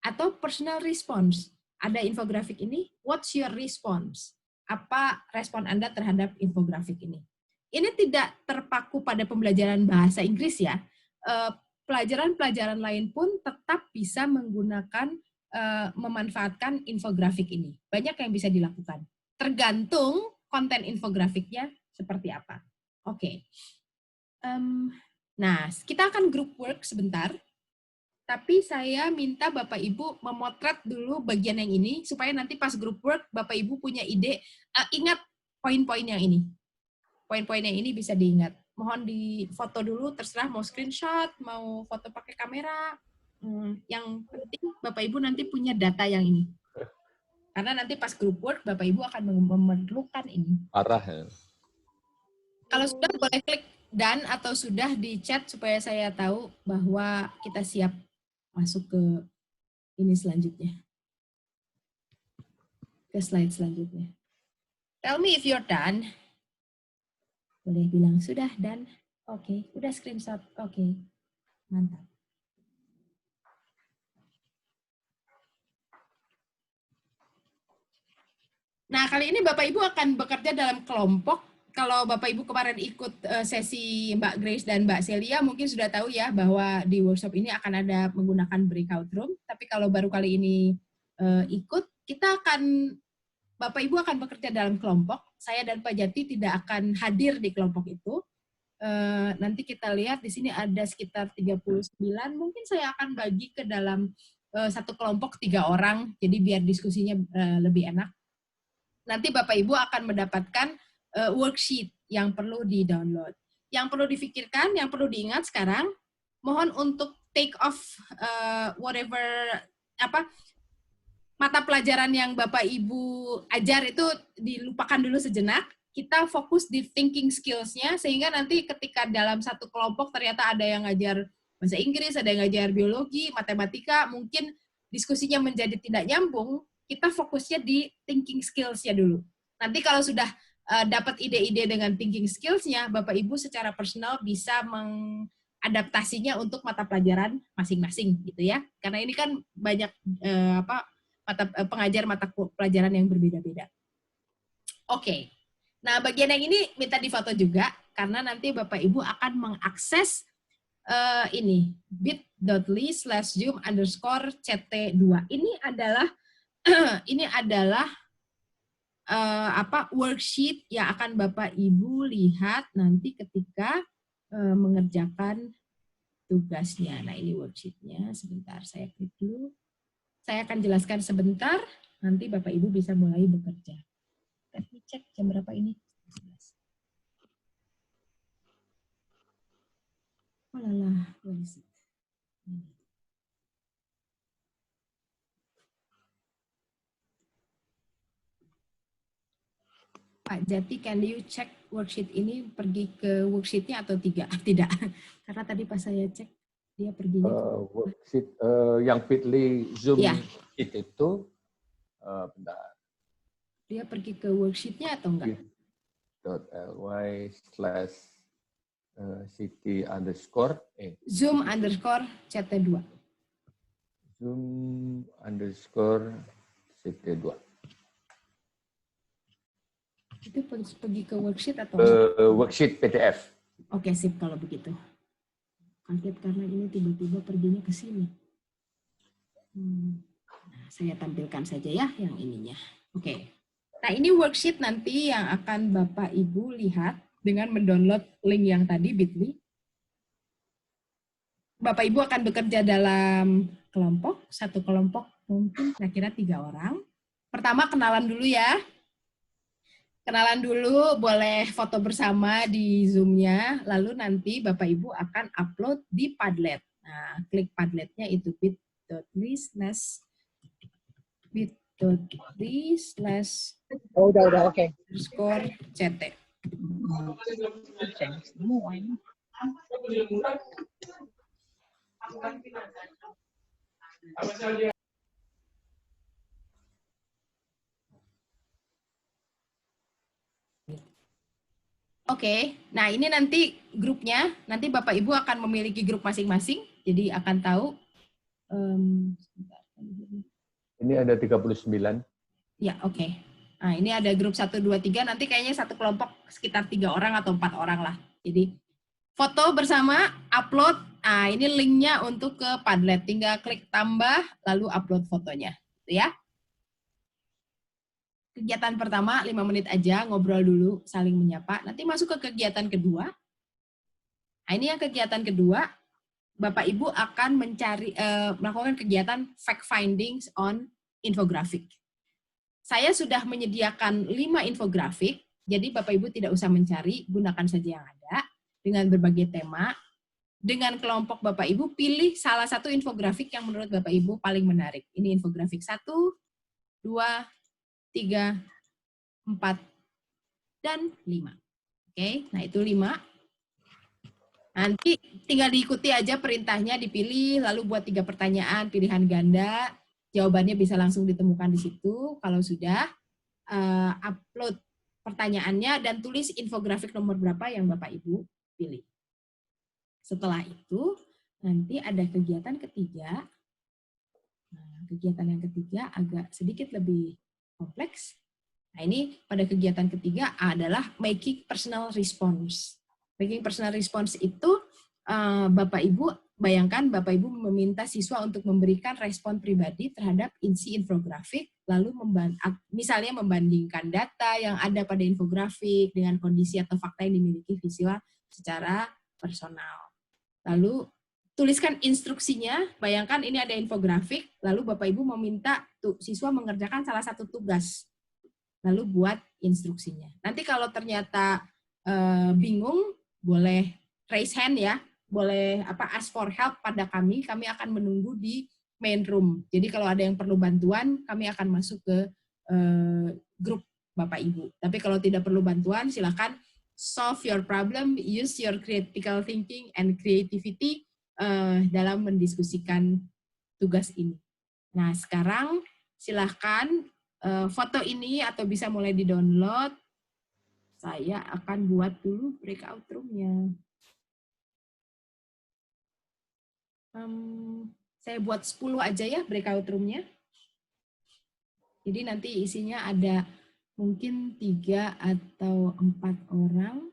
Atau personal response. Ada infografik ini, what's your response? Apa respon Anda terhadap infografik ini? Ini tidak terpaku pada pembelajaran bahasa Inggris ya. Pelajaran-pelajaran lain pun tetap bisa menggunakan, memanfaatkan infografik ini. Banyak yang bisa dilakukan. Tergantung konten infografiknya seperti apa. Oke. Nah, kita akan group work sebentar. Tapi saya minta Bapak Ibu memotret dulu bagian yang ini, supaya nanti pas group work, Bapak Ibu punya ide, ingat poin-poin yang ini. Poin-poin yang ini bisa diingat. Mohon difoto dulu, terserah mau screenshot, mau foto pakai kamera. Yang penting Bapak Ibu nanti punya data yang ini. Karena nanti pas group work, Bapak Ibu akan memerlukan ini. Parah ya. Kalau sudah, boleh klik done atau sudah di chat supaya saya tahu bahwa kita siap masuk ke ini selanjutnya. Ke slide selanjutnya. Tell me if you're done. Boleh bilang sudah done. Oke. Udah screenshot. Oke. Mantap. Nah, kali ini Bapak Ibu akan bekerja dalam kelompok. kalau Bapak Ibu kemarin ikut sesi Mbak Grace dan Mbak Celia, mungkin sudah tahu ya bahwa di workshop ini akan ada menggunakan breakout room. Tapi kalau baru kali ini ikut, kita akan, Bapak Ibu akan bekerja dalam kelompok. Saya dan Pak Jati tidak akan hadir di kelompok itu. Nanti kita lihat di sini ada sekitar 39. Mungkin saya akan bagi ke dalam satu kelompok 3 orang, jadi biar diskusinya lebih enak. Nanti Bapak Ibu akan mendapatkan worksheet yang perlu di-download. Yang perlu difikirkan, yang perlu diingat sekarang, mohon untuk take off whatever mata pelajaran yang Bapak Ibu ajar itu dilupakan dulu sejenak. Kita fokus di thinking skills-nya, sehingga nanti ketika dalam satu kelompok ternyata ada yang ngajar bahasa Inggris, ada yang ngajar biologi, matematika, mungkin diskusinya menjadi tidak nyambung, kita fokusnya di thinking skills-nya dulu. Nanti kalau sudah dapat ide-ide dengan thinking skills-nya, Bapak Ibu secara personal bisa mengadaptasinya untuk mata pelajaran masing-masing gitu ya. Karena ini kan banyak pengajar mata pelajaran yang berbeda-beda. Oke. Nah, bagian yang ini minta difoto juga karena nanti Bapak Ibu akan mengakses ini bit.ly/zoom_ct2. Ini adalah worksheet yang akan Bapak Ibu lihat nanti ketika mengerjakan tugasnya. Nah, ini worksheetnya. Sebentar, saya klik dulu. Saya akan jelaskan sebentar, nanti Bapak Ibu bisa mulai bekerja. Let me cek jam berapa ini. Oh lalah, where is it? Pak Jati, can you check worksheet ini pergi ke worksheetnya atau tidak? Tidak, karena tadi pas saya cek, dia perginya ke worksheet yang Bitly Zoom ya. itu, bentar. Dia pergi ke worksheetnya atau enggak? .ly/city_. Zoom_ct2. Zoom_cT2. Itu pergi ke worksheet atau worksheet PDF. Oke, sip kalau begitu. Kaget karena ini tiba-tiba perginya ke sini. Nah, saya tampilkan saja ya yang ininya. Oke. Nah, ini worksheet nanti yang akan Bapak Ibu lihat dengan mendownload link yang tadi Bitly. Bapak Ibu akan bekerja dalam kelompok, satu kelompok mungkin kira-kira 3 orang. Pertama kenalan dulu ya. Kenalan dulu, boleh foto bersama di Zoom-nya, lalu nanti Bapak Ibu akan upload di Padlet. Nah, klik Padlet-nya itu udah oke. _CT. Oke, nah ini nanti grupnya, nanti Bapak Ibu akan memiliki grup masing-masing, jadi akan tahu. Ini ada 39. Ya, oke. Nah, ini ada grup 1, 2, 3, nanti kayaknya satu kelompok sekitar 3 orang atau 4 orang lah. Jadi foto bersama, upload, nah ini linknya untuk ke Padlet, tinggal klik tambah, lalu upload fotonya, gitu ya. Kegiatan pertama 5 menit aja, ngobrol dulu, saling menyapa. Nanti masuk ke kegiatan kedua. Nah, ini yang kegiatan kedua, Bapak Ibu akan melakukan kegiatan fact findings on infografik. Saya sudah menyediakan 5 infografik, jadi Bapak Ibu tidak usah mencari, gunakan saja yang ada, dengan berbagai tema. Dengan kelompok Bapak Ibu, pilih salah satu infografik yang menurut Bapak Ibu paling menarik. Ini infografik 1, 2, 3, 4, dan 5. Oke, nah itu 5. Nanti tinggal diikuti aja perintahnya, dipilih, lalu buat 3 pertanyaan, pilihan ganda, jawabannya bisa langsung ditemukan di situ. Kalau sudah, upload pertanyaannya dan tulis infografik nomor berapa yang Bapak Ibu pilih. Setelah itu, nanti ada kegiatan ketiga. Nah, kegiatan yang ketiga agak sedikit lebih kompleks. Nah, ini pada kegiatan ketiga adalah making personal response. Making personal response itu Bapak Ibu, bayangkan Bapak Ibu meminta siswa untuk memberikan respon pribadi terhadap isi infografik, lalu misalnya membandingkan data yang ada pada infografik dengan kondisi atau fakta yang dimiliki siswa secara personal. Lalu tuliskan instruksinya, bayangkan ini ada infografik, lalu Bapak Ibu meminta siswa mengerjakan salah satu tugas, lalu buat instruksinya. Nanti kalau ternyata bingung, boleh raise hand ya, boleh ask for help pada kami akan menunggu di main room. Jadi kalau ada yang perlu bantuan, kami akan masuk ke grup Bapak Ibu. Tapi kalau tidak perlu bantuan, silakan solve your problem, use your critical thinking and creativity dalam mendiskusikan tugas ini. Nah, sekarang silahkan foto ini atau bisa mulai di-download. Saya akan buat dulu breakout room-nya. Saya buat 10 aja ya breakout room-nya. Jadi nanti isinya ada mungkin 3 atau 4 orang.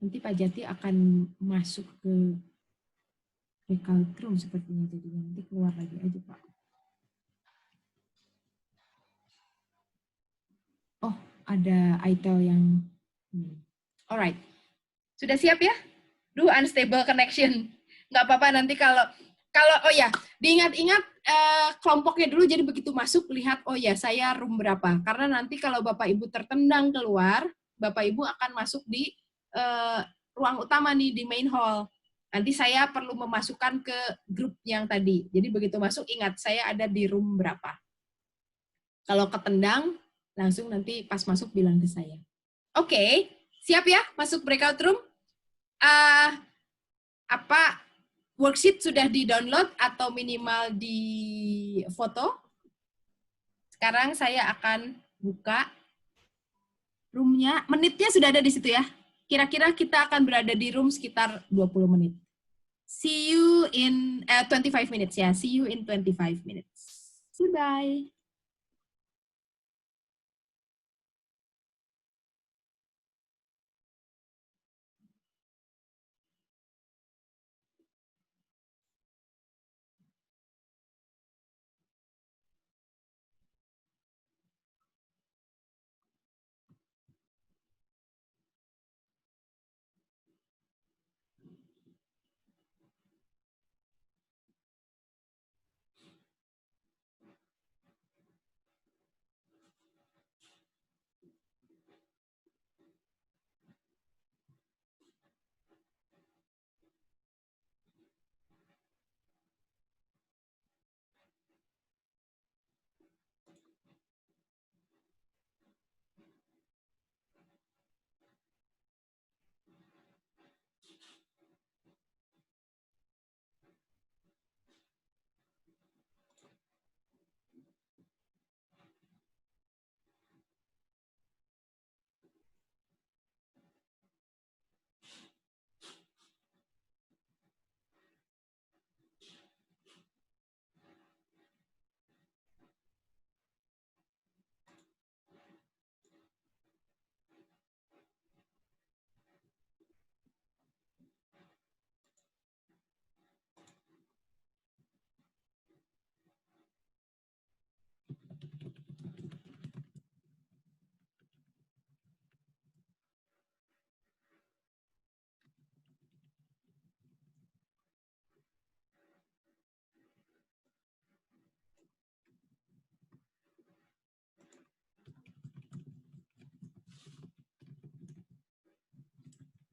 Nanti Pak Jati akan masuk ke breakout room sepertinya. Jadi nanti keluar lagi aja Pak. Oh, ada ITEL yang... Alright. Sudah siap ya? Unstable connection. Nggak apa-apa nanti kalau oh ya, diingat-ingat kelompoknya dulu, jadi begitu masuk lihat, oh ya saya room berapa. Karena nanti kalau Bapak Ibu tertendang keluar, Bapak Ibu akan masuk di ruang utama nih, di main hall. Nanti saya perlu memasukkan ke grup yang tadi. Jadi begitu masuk, ingat saya ada di room berapa. Kalau ketendang, langsung nanti pas masuk bilang ke saya. Oke, siap ya masuk breakout room? Worksheet sudah di-download atau minimal di foto. Sekarang saya akan buka room-nya. Menitnya sudah ada di situ ya. Kira-kira kita akan berada di room sekitar 20 menit. See you in 25 minutes ya. See you in 25 minutes. Goodbye.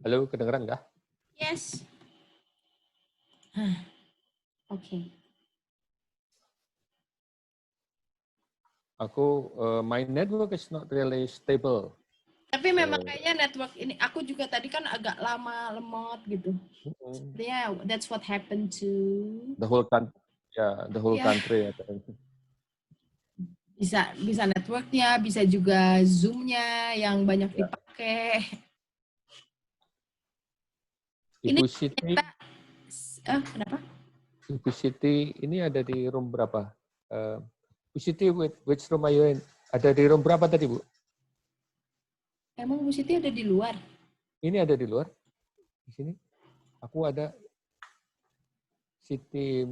Halo, kedengeran nggak? Yes. Oke. My network is not really stable. Tapi memang kayaknya network ini, aku juga tadi kan agak lama lemot gitu. Yeah, that's what happened to the whole country. Bisa networknya, bisa juga Zoom-nya yang banyak dipakai. Ibu Siti, kenapa? Ibu Siti ini ada di room berapa? Bu Siti, which room are you in? Ada di room berapa tadi, Bu? Emang Bu Siti ada di luar? Ini ada di luar. Di sini. Aku ada Siti.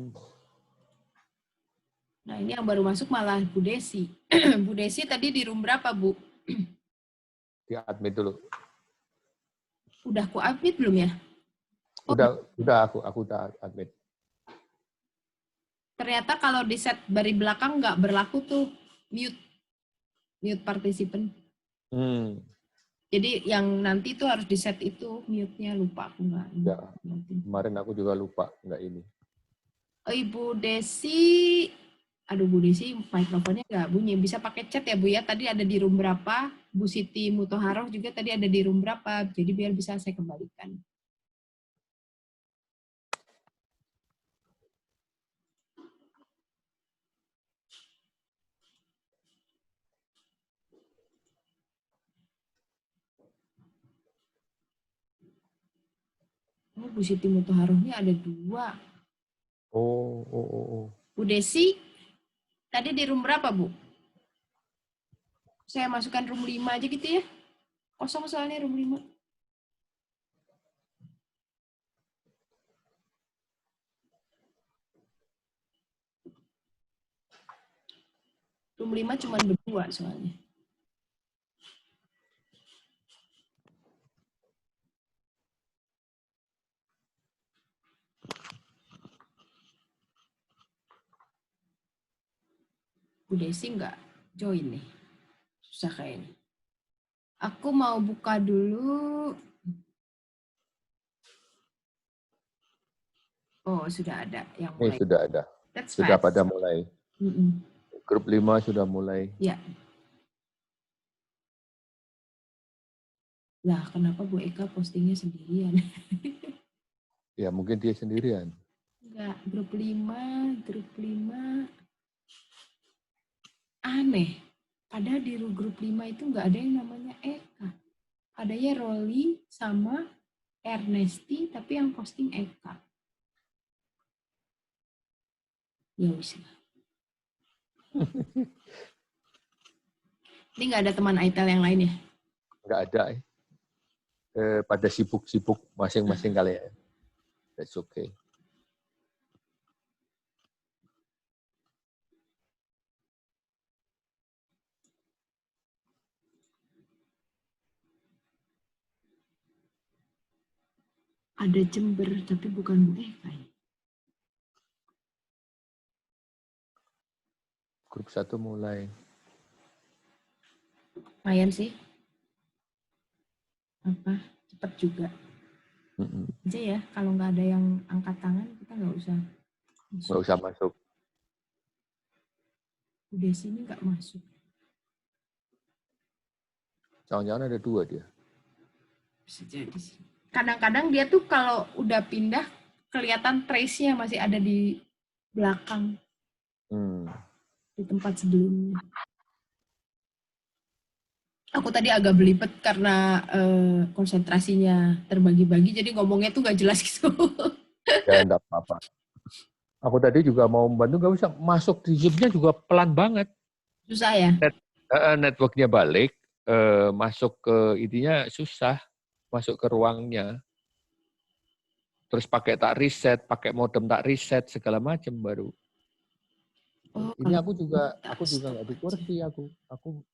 Nah, ini yang baru masuk malah Bu Desi. Bu Desi tadi di room berapa, Bu? Di admit dulu. Udah ku update belum ya? Udah aku udah admit. Ternyata kalau di set dari belakang nggak berlaku tuh mute participant. Jadi yang nanti tuh harus di set itu mute-nya, lupa aku nggak. Ya, kemarin aku juga lupa nggak ini. Ibu Desi, aduh Bu Desi mikrofonnya nggak bunyi. Bisa pakai chat ya Bu ya. Tadi ada di room berapa? Bu Siti Mutoharoh juga tadi ada di room berapa? Jadi biar bisa saya kembalikan. Oh, Bu Siti Mutoharoh ini ada 2. Oh. Bu Desi, tadi di room berapa, Bu? Saya masukkan room 5 aja gitu ya. Kosong soalnya room 5. Room 5 cuma berdua soalnya. Bu Desi nggak join nih. Susah kayaknya. Aku mau buka dulu. Oh, sudah ada yang mulai. Sudah ada. That's sudah fast. pada mulai. Grup 5 sudah mulai. Ya. Lah, kenapa Bu Eka postingnya sendirian? Ya, mungkin dia sendirian. Enggak, grup 5. Aneh. Padahal di grup 5 itu nggak ada yang namanya Eka. Adanya Rolly sama Ernesti, tapi yang posting Eka. Ya wis lah. Ini nggak ada teman Aitel yang lain ya? Nggak ada. Pada sibuk-sibuk masing-masing kali ya. That's okay. Ada Jember, tapi bukan Bu Eka ya? Grup 1 mulai. Lumayan sih. Apa? Cepat juga. Aja ya, kalau nggak ada yang angkat tangan, kita nggak usah masuk. Nggak usah masuk. Udah sini nggak masuk. Jangan-jangan ada 2 dia. Bisa jadi sih. Kadang-kadang dia tuh kalau udah pindah, kelihatan trace-nya masih ada di belakang. Di tempat sebelumnya. Aku tadi agak belibet karena konsentrasinya terbagi-bagi, jadi ngomongnya tuh nggak jelas gitu. Ya, enggak apa-apa. Aku tadi juga mau membantu, nggak usah. Masuk di Zoom-nya juga pelan banget. Susah ya? Network-nya balik, masuk ke intinya susah. Masuk ke ruangnya. Terus pakai tak reset, pakai modem tak reset, segala macam baru. Oh, ini aku juga nggak di kursi, aku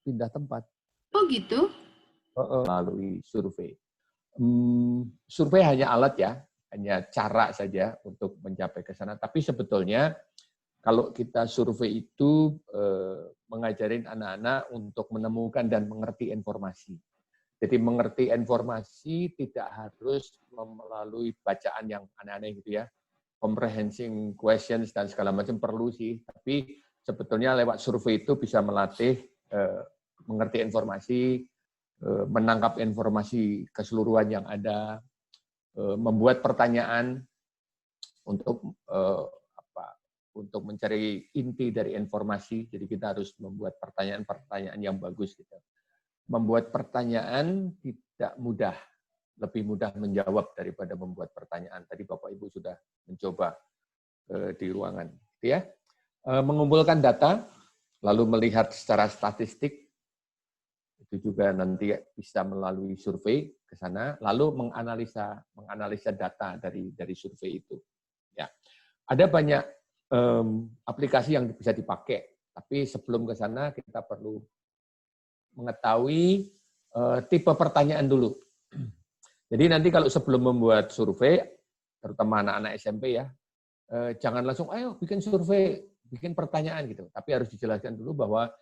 pindah tempat. Oh gitu? Melalui survei. Survei hanya alat ya, hanya cara saja untuk mencapai ke sana. Tapi sebetulnya kalau kita survei itu mengajarin anak-anak untuk menemukan dan mengerti informasi. Jadi mengerti informasi tidak harus melalui bacaan yang aneh-aneh gitu ya. Comprehensive questions dan segala macam perlu sih, tapi sebetulnya lewat survei itu bisa melatih mengerti informasi, menangkap informasi keseluruhan yang ada, membuat pertanyaan untuk untuk mencari inti dari informasi. Jadi kita harus membuat pertanyaan-pertanyaan yang bagus gitu. Membuat pertanyaan tidak mudah, lebih mudah menjawab daripada membuat pertanyaan. Tadi Bapak Ibu sudah mencoba di ruangan. Ya, mengumpulkan data, lalu melihat secara statistik, itu juga nanti bisa melalui survei ke sana, lalu menganalisa data dari survei itu. Ya, ada banyak aplikasi yang bisa dipakai, tapi sebelum ke sana kita perlu mengetahui tipe pertanyaan dulu. Jadi nanti kalau sebelum membuat survei, terutama anak-anak SMP ya, jangan langsung ayo bikin survei, bikin pertanyaan gitu. Tapi harus dijelaskan dulu bahwa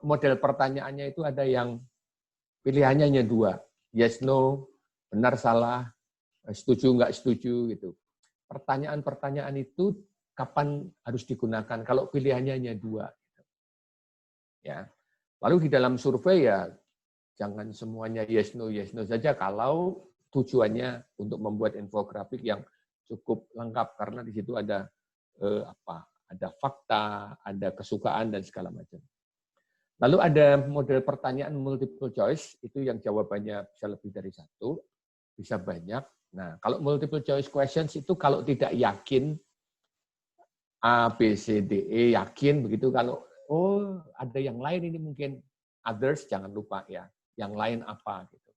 model pertanyaannya itu ada yang pilihannya hanya 2, yes, no, benar, salah, setuju, nggak setuju, gitu. Pertanyaan-pertanyaan itu kapan harus digunakan kalau pilihannya hanya 2. Ya. Lalu di dalam survei ya jangan semuanya yes, no saja kalau tujuannya untuk membuat infografik yang cukup lengkap karena di situ ada ada fakta, ada kesukaan dan segala macam. Lalu ada model pertanyaan multiple choice, itu yang jawabannya bisa lebih dari 1, bisa banyak. Nah, kalau multiple choice questions itu kalau tidak yakin, A, B, C, D, E, yakin begitu. Kalau, oh ada yang lain ini mungkin, others jangan lupa ya, yang lain apa gitu.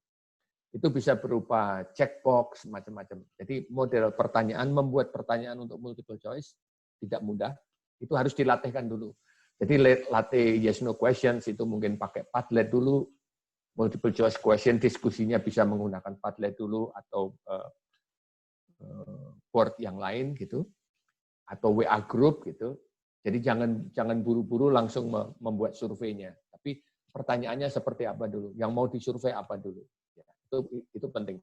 Itu bisa berupa checkbox, macam-macam. Jadi model pertanyaan, membuat pertanyaan untuk multiple choice tidak mudah, itu harus dilatihkan dulu. Jadi latih yes no questions itu mungkin pakai Padlet dulu, multiple choice question diskusinya bisa menggunakan Padlet dulu atau board yang lain gitu, atau WA group gitu. Jadi jangan buru-buru langsung membuat surveinya, tapi pertanyaannya seperti apa dulu, yang mau disurvei apa dulu. Ya, itu penting.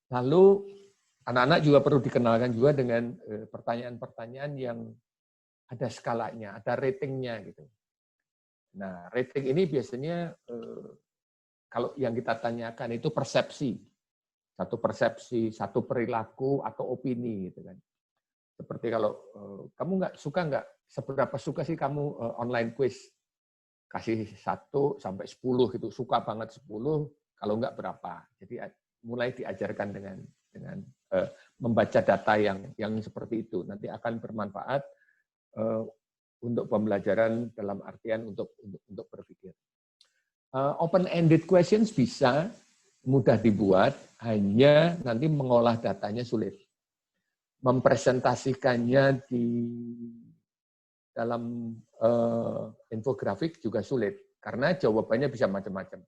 Lalu anak-anak juga perlu dikenalkan juga dengan pertanyaan-pertanyaan yang ada skalanya, ada ratingnya gitu. Nah, rating ini biasanya kalau yang kita tanyakan itu persepsi, satu perilaku atau opini gitu kan. Seperti kalau kamu seberapa suka sih kamu online quiz? Kasih 1 sampai 10 gitu, suka banget 10, kalau enggak berapa. Jadi mulai diajarkan dengan membaca data yang seperti itu. Nanti akan bermanfaat untuk pembelajaran dalam artian untuk berpikir. Open-ended questions bisa mudah dibuat, hanya nanti mengolah datanya sulit. Mempresentasikannya di dalam infografik juga sulit, karena jawabannya bisa macam-macam.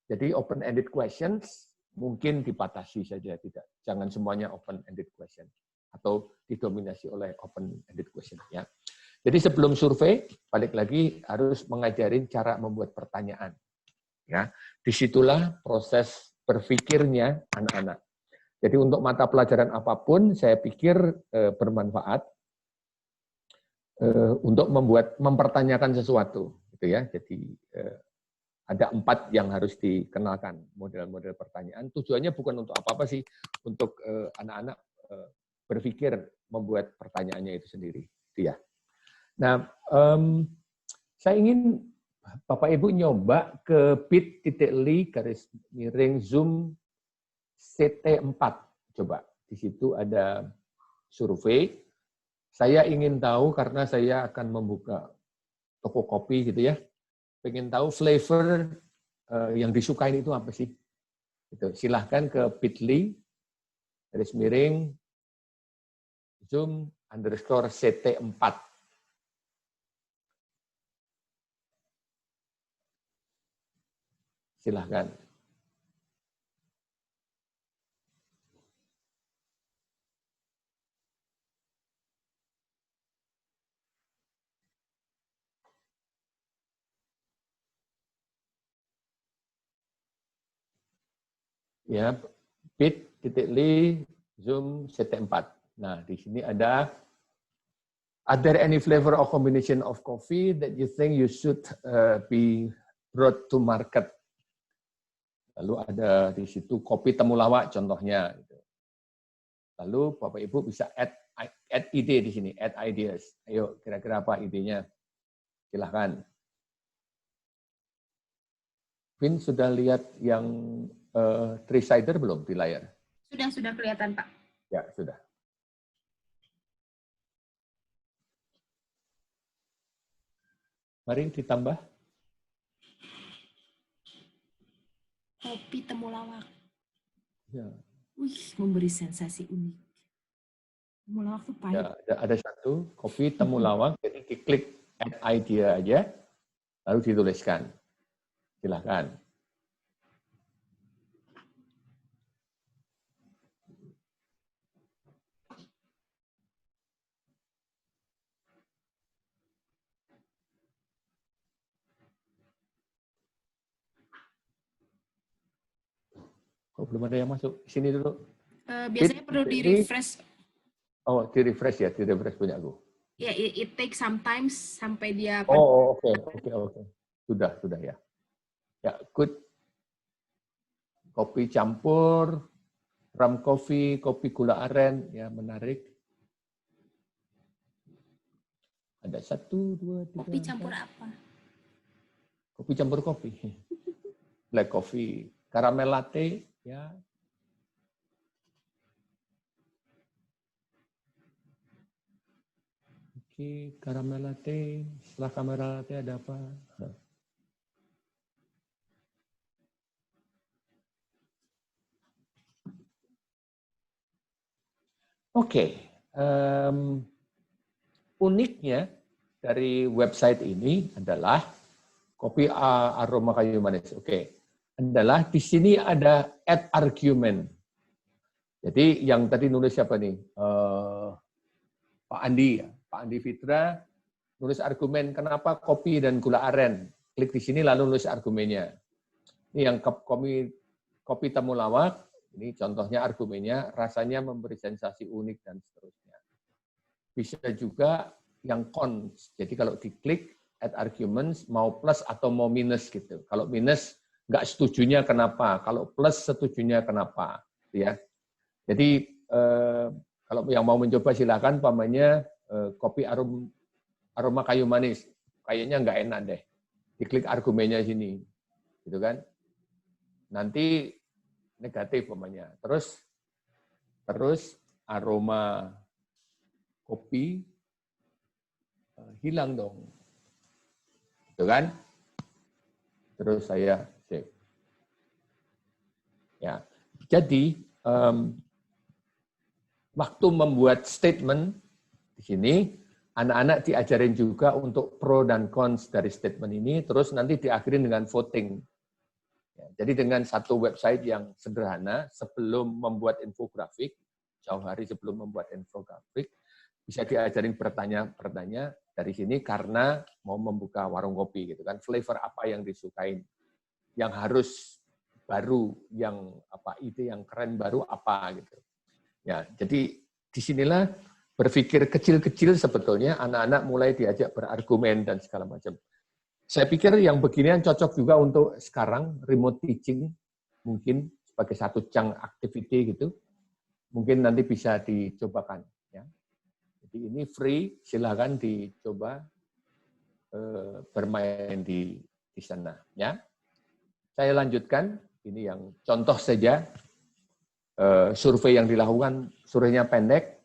Jadi open-ended questions mungkin dibatasi saja, jangan semuanya open-ended question atau didominasi oleh open-ended question. Ya. Jadi sebelum survei, balik lagi harus mengajarin cara membuat pertanyaan. Ya, disitulah proses berpikirnya anak-anak. Jadi untuk mata pelajaran apapun, saya pikir bermanfaat untuk mempertanyakan sesuatu, gitu ya. Jadi ada 4 yang harus dikenalkan model-model pertanyaan. Tujuannya bukan untuk apa-apa sih, untuk anak-anak berpikir membuat pertanyaannya itu sendiri, gitu ya. Nah, saya ingin Bapak Ibu nyoba ke bit.ly/zoom CT4. Coba, di situ ada survei. Saya ingin tahu, karena saya akan membuka toko kopi gitu ya, pengen tahu flavor yang disukain itu apa sih. Gitu. Silahkan ke bit.ly/zoom_CT4. Silahkan. Ya, bit.ly/zoom_CT4. Nah, di sini are there any flavor or combination of coffee that you think you should be brought to market? Lalu ada di situ kopi temulawak contohnya. Lalu Bapak Ibu bisa add ide di sini, add ideas. Ayo, kira-kira apa idenya? Silahkan. Vin sudah lihat yang three-sider belum di layar? Sudah kelihatan, Pak. Ya, sudah. Mari ditambah. Kopi temulawak. Ya. Wih, memberi sensasi unik. Temulawak tuh pahit. Ya, ada satu, kopi temulawak, jadi diklik add idea aja, lalu dituliskan. Silahkan. Kok belum ada yang masuk? Sini dulu. Biasanya perlu di-refresh. Oh, di-refresh ya, di-refresh punya aku. Ya, it takes sometimes sampai dia... Oh, oke. Sudah ya. Ya, good. Kopi campur, rum coffee, kopi gula aren, ya menarik. Ada 1, 2, 3. Kopi campur apa? Kopi campur kopi. Black coffee, caramel latte, ya. Oke, caramel latte. Setelah caramel latte ada apa? Oke, uniknya dari website ini adalah kopi aroma kayu manis. Oke, adalah di sini ada add argument. Jadi yang tadi nulis siapa nih? Pak Andi, ya. Pak Andi Fitra nulis argumen kenapa kopi dan gula aren. Klik di sini lalu nulis argumennya. Ini yang kopi temulawak. Ini contohnya argumennya, rasanya memberi sensasi unik dan seterusnya. Bisa juga yang cons. Jadi kalau diklik add arguments, mau plus atau mau minus gitu. Kalau minus, nggak setujunya kenapa. Kalau plus, setujunya kenapa. Ya. Jadi kalau yang mau mencoba silakan, pamannya kopi aroma kayu manis. Kayaknya nggak enak deh. Diklik argumennya sini. Gitu kan. Nanti negatif pamannya. Terus aroma kopi hilang dong. Gitu kan? Terus saya save. Ya. Jadi waktu membuat statement di sini anak-anak diajarin juga untuk pro dan cons dari statement ini, terus nanti diakhirin dengan voting. Ya, jadi dengan satu website yang sederhana, sebelum membuat infografik, jauh hari sebelum membuat infografik, bisa diajarin bertanya dari sini karena mau membuka warung kopi gitu kan, flavor apa yang disukain, yang harus baru, yang apa ide yang keren baru apa gitu. Ya, jadi disinilah berpikir kecil-kecil sebetulnya anak-anak mulai diajak berargumen dan segala macam. Saya pikir yang beginian cocok juga untuk sekarang, remote teaching, mungkin sebagai satu chunk activity gitu, mungkin nanti bisa dicobakan. Ya. Jadi ini free, silakan dicoba bermain di sana. Ya. Saya lanjutkan, ini yang contoh saja, survei yang dilakukan, surveinya pendek,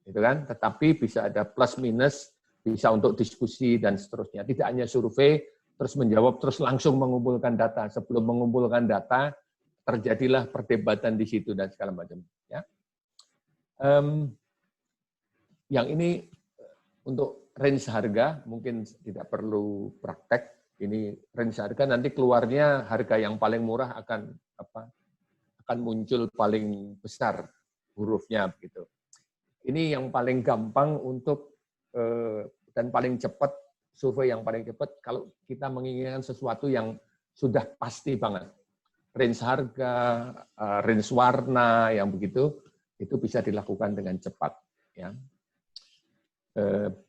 gitu kan, tetapi bisa ada plus minus, bisa untuk diskusi dan seterusnya. Tidak hanya survei, terus menjawab, terus langsung mengumpulkan data. Sebelum mengumpulkan data, terjadilah perdebatan di situ dan segala macam. Ya. Yang ini untuk range harga, mungkin tidak perlu praktek. Ini range harga, nanti keluarnya harga yang paling murah akan muncul paling besar hurufnya begitu. Ini yang paling gampang untuk dan paling cepat, survei yang paling cepat kalau kita menginginkan sesuatu yang sudah pasti banget. Range harga, range warna yang begitu, itu bisa dilakukan dengan cepat. Ya.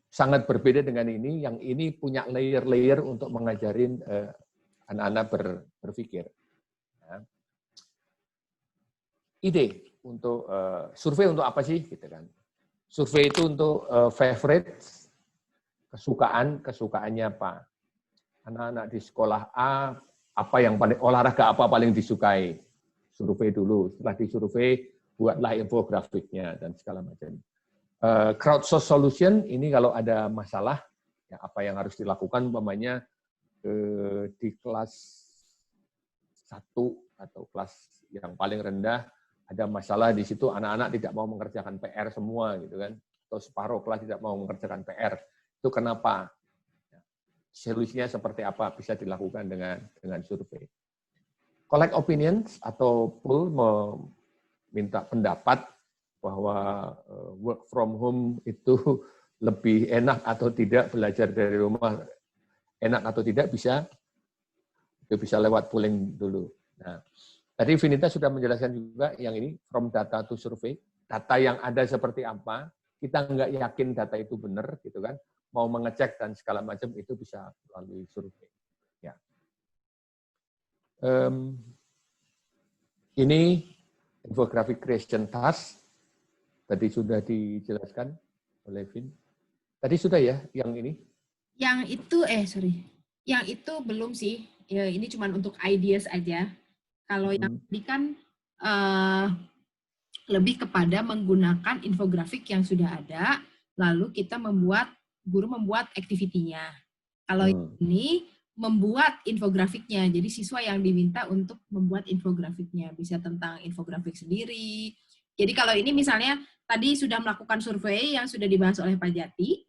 Sangat berbeda dengan ini, yang ini punya layer-layer untuk mengajarin anak-anak berpikir. Ya. Ide untuk survei untuk apa sih, gitu kan? Survei itu untuk favorite, kesukaannya apa? Anak-anak di sekolah A, apa yang paling olahraga apa paling disukai? Survei dulu. Setelah disurvei, buatlah infografiknya dan segala macam. Crowdsource solution ini kalau ada masalah Ya, apa yang harus dilakukan umpamanya di kelas 1 atau kelas yang paling rendah ada masalah di situ, anak-anak tidak mau mengerjakan PR semua gitu kan, atau separuh kelas tidak mau mengerjakan PR. Itu kenapa? Solusinya seperti apa? Bisa dilakukan dengan survei. Collect opinions atau poll, meminta pendapat bahwa work from home itu lebih enak atau tidak, belajar dari rumah enak atau tidak, itu bisa lewat polling dulu. Nah, tadi Vinita sudah menjelaskan juga yang ini, from data to survey. Data yang ada seperti apa, kita nggak yakin data itu benar, gitu kan? Mau mengecek dan segala macam itu bisa melalui survei. Ya. Ini infographic creation task. Tadi sudah dijelaskan oleh Vin. Tadi sudah ya yang ini? Yang itu, yang itu belum sih. Ya, ini cuma untuk ideas aja. Kalau yang tadi kan lebih kepada menggunakan infografik yang sudah ada, lalu kita guru membuat activity-nya. Kalau ini membuat infografiknya, jadi siswa yang diminta untuk membuat infografiknya, bisa tentang infografik sendiri. Jadi kalau ini misalnya tadi sudah melakukan survei yang sudah dibahas oleh Pak Jati,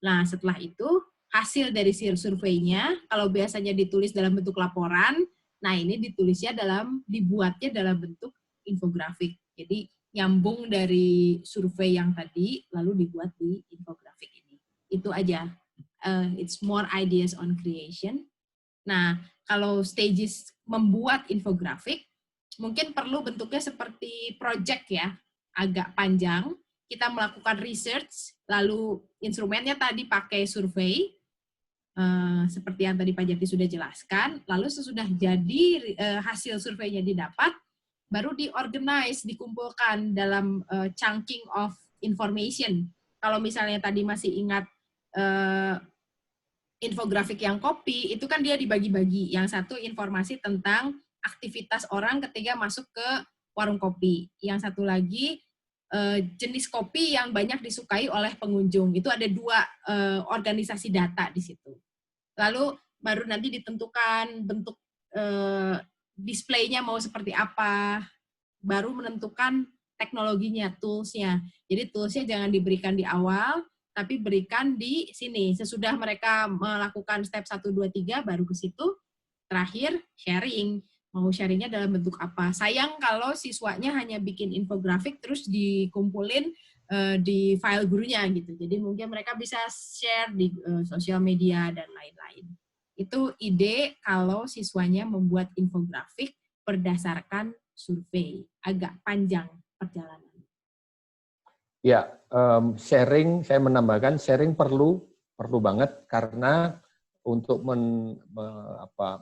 nah setelah itu hasil dari surveinya, kalau biasanya ditulis dalam bentuk laporan, nah ini dibuatnya dalam bentuk infografik. Jadi nyambung dari survei yang tadi, lalu dibuat di infografik ini. Itu aja. It's more ideas on creation. Nah, kalau stages membuat infografik, mungkin perlu bentuknya seperti project ya, agak panjang. Kita melakukan research, lalu instrumennya tadi pakai survei, seperti yang tadi Pak Jati sudah jelaskan, lalu sesudah jadi hasil surveinya didapat, baru diorganize, dikumpulkan dalam chunking of information. Kalau misalnya tadi masih ingat infografik yang copy, itu kan dia dibagi-bagi. Yang satu informasi tentang aktivitas orang ketika masuk ke warung kopi. Yang satu lagi jenis kopi yang banyak disukai oleh pengunjung. Itu ada 2 organisasi data di situ. Lalu baru nanti ditentukan bentuk display-nya mau seperti apa, baru menentukan teknologinya, tools-nya. Jadi tools-nya jangan diberikan di awal, tapi berikan di sini. Sesudah mereka melakukan step 1, 2, 3, baru ke situ. Terakhir, sharing. Mau sharingnya dalam bentuk apa. Sayang kalau siswanya hanya bikin infografik, terus dikumpulin di file gurunya gitu. Jadi mungkin mereka bisa share di sosial media dan lain-lain. Itu ide kalau siswanya membuat infografik berdasarkan survei. Agak panjang perjalanan. Ya, sharing, saya menambahkan sharing perlu banget karena untuk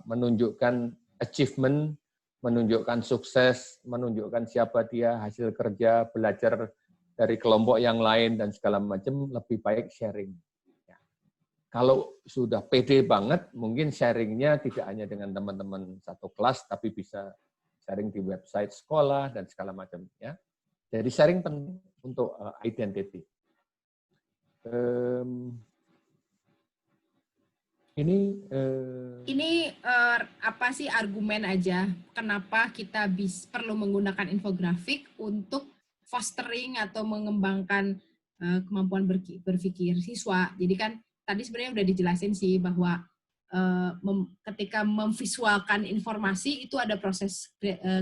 menunjukkan achievement, menunjukkan sukses, menunjukkan siapa dia, hasil kerja, belajar dari kelompok yang lain dan segala macam, lebih baik sharing. Ya. Kalau sudah pede banget, mungkin sharingnya tidak hanya dengan teman-teman satu kelas, tapi bisa sharing di website sekolah dan segala macam. Ya. Jadi sharing penting untuk identity. Ini apa sih argumen aja kenapa kita perlu menggunakan infografik untuk fostering atau mengembangkan kemampuan berpikir siswa. Jadi kan tadi sebenarnya udah dijelasin sih bahwa ketika memvisualkan informasi itu ada proses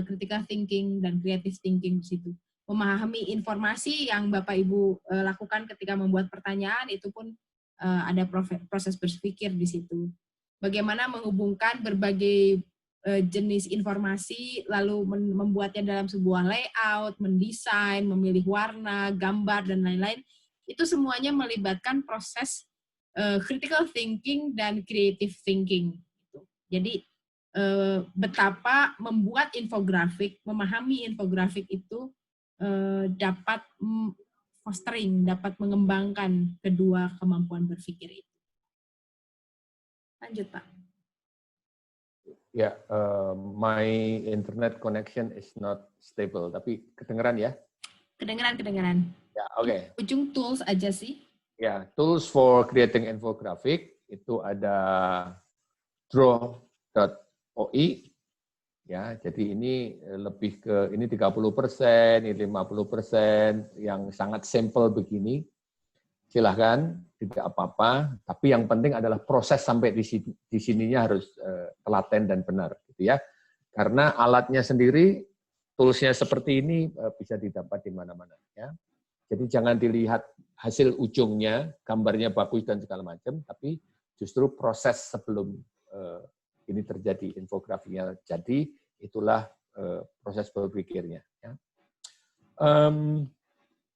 critical thinking dan creative thinking di situ. Memahami informasi yang Bapak Ibu lakukan ketika membuat pertanyaan itu pun ada proses berpikir di situ. Bagaimana menghubungkan berbagai jenis informasi, lalu membuatnya dalam sebuah layout, mendesain, memilih warna, gambar, dan lain-lain. Itu semuanya melibatkan proses critical thinking dan creative thinking. Jadi betapa membuat infografik, memahami infografik itu dapat fostering, dapat mengembangkan kedua kemampuan berpikir itu. Lanjut, Pak. Ya, my internet connection is not stable, tapi kedengeran ya? Kedengeran. Ya, oke. Ujung tools aja sih. Ya, tools for creating infographic itu ada draw.oi. Ya, jadi ini lebih ke ini 30%, ini 50%, yang sangat simple begini. Silahkan, tidak apa-apa. Tapi yang penting adalah proses sampai di sininya harus telaten dan benar, gitu ya. Karena alatnya sendiri, toolsnya seperti ini bisa didapat di mana-mana. Ya. Jadi jangan dilihat hasil ujungnya, gambarnya bagus dan segala macam, tapi justru proses sebelum ini terjadi, infografinya jadi, itulah proses berpikirnya. Ya.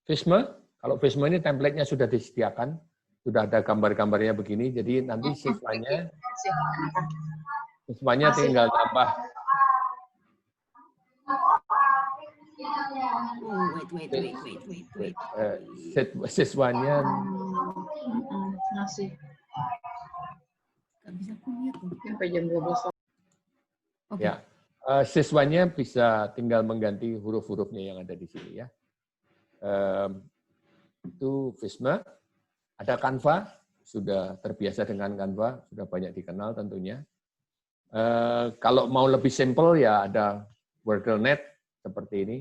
Visma, kalau Visma ini template-nya sudah disediakan, sudah ada gambar-gambarnya begini, jadi nanti siswanya tinggal tambah. Wait. Siswanya masih nggak bisa mute. sampai jam 12. Okay. Ya, siswanya bisa tinggal mengganti huruf-hurufnya yang ada di sini ya. Itu Visma. Ada Canva, sudah terbiasa dengan Canva, sudah banyak dikenal tentunya. Kalau mau lebih simple ya ada Wordle.net seperti ini,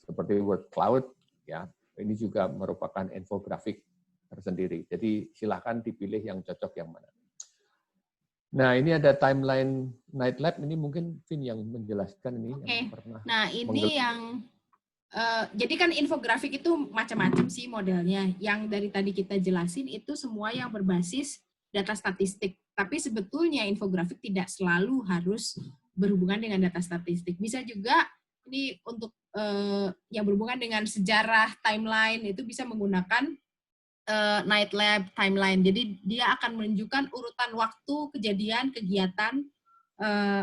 seperti Word Cloud ya. Ini juga merupakan infografik tersendiri. Jadi silakan dipilih yang cocok yang mana. Nah, ini ada timeline Night Lab, ini mungkin Vin yang menjelaskan ini. Oke. Yang pernah Nah, ini yang jadi kan infografik itu macam-macam sih modelnya. Yang dari tadi kita jelasin itu semua yang berbasis data statistik. Tapi sebetulnya infografik tidak selalu harus berhubungan dengan data statistik. Bisa juga ini untuk yang berhubungan dengan sejarah timeline itu bisa menggunakan Night Lab timeline. Jadi dia akan menunjukkan urutan waktu, kejadian, kegiatan,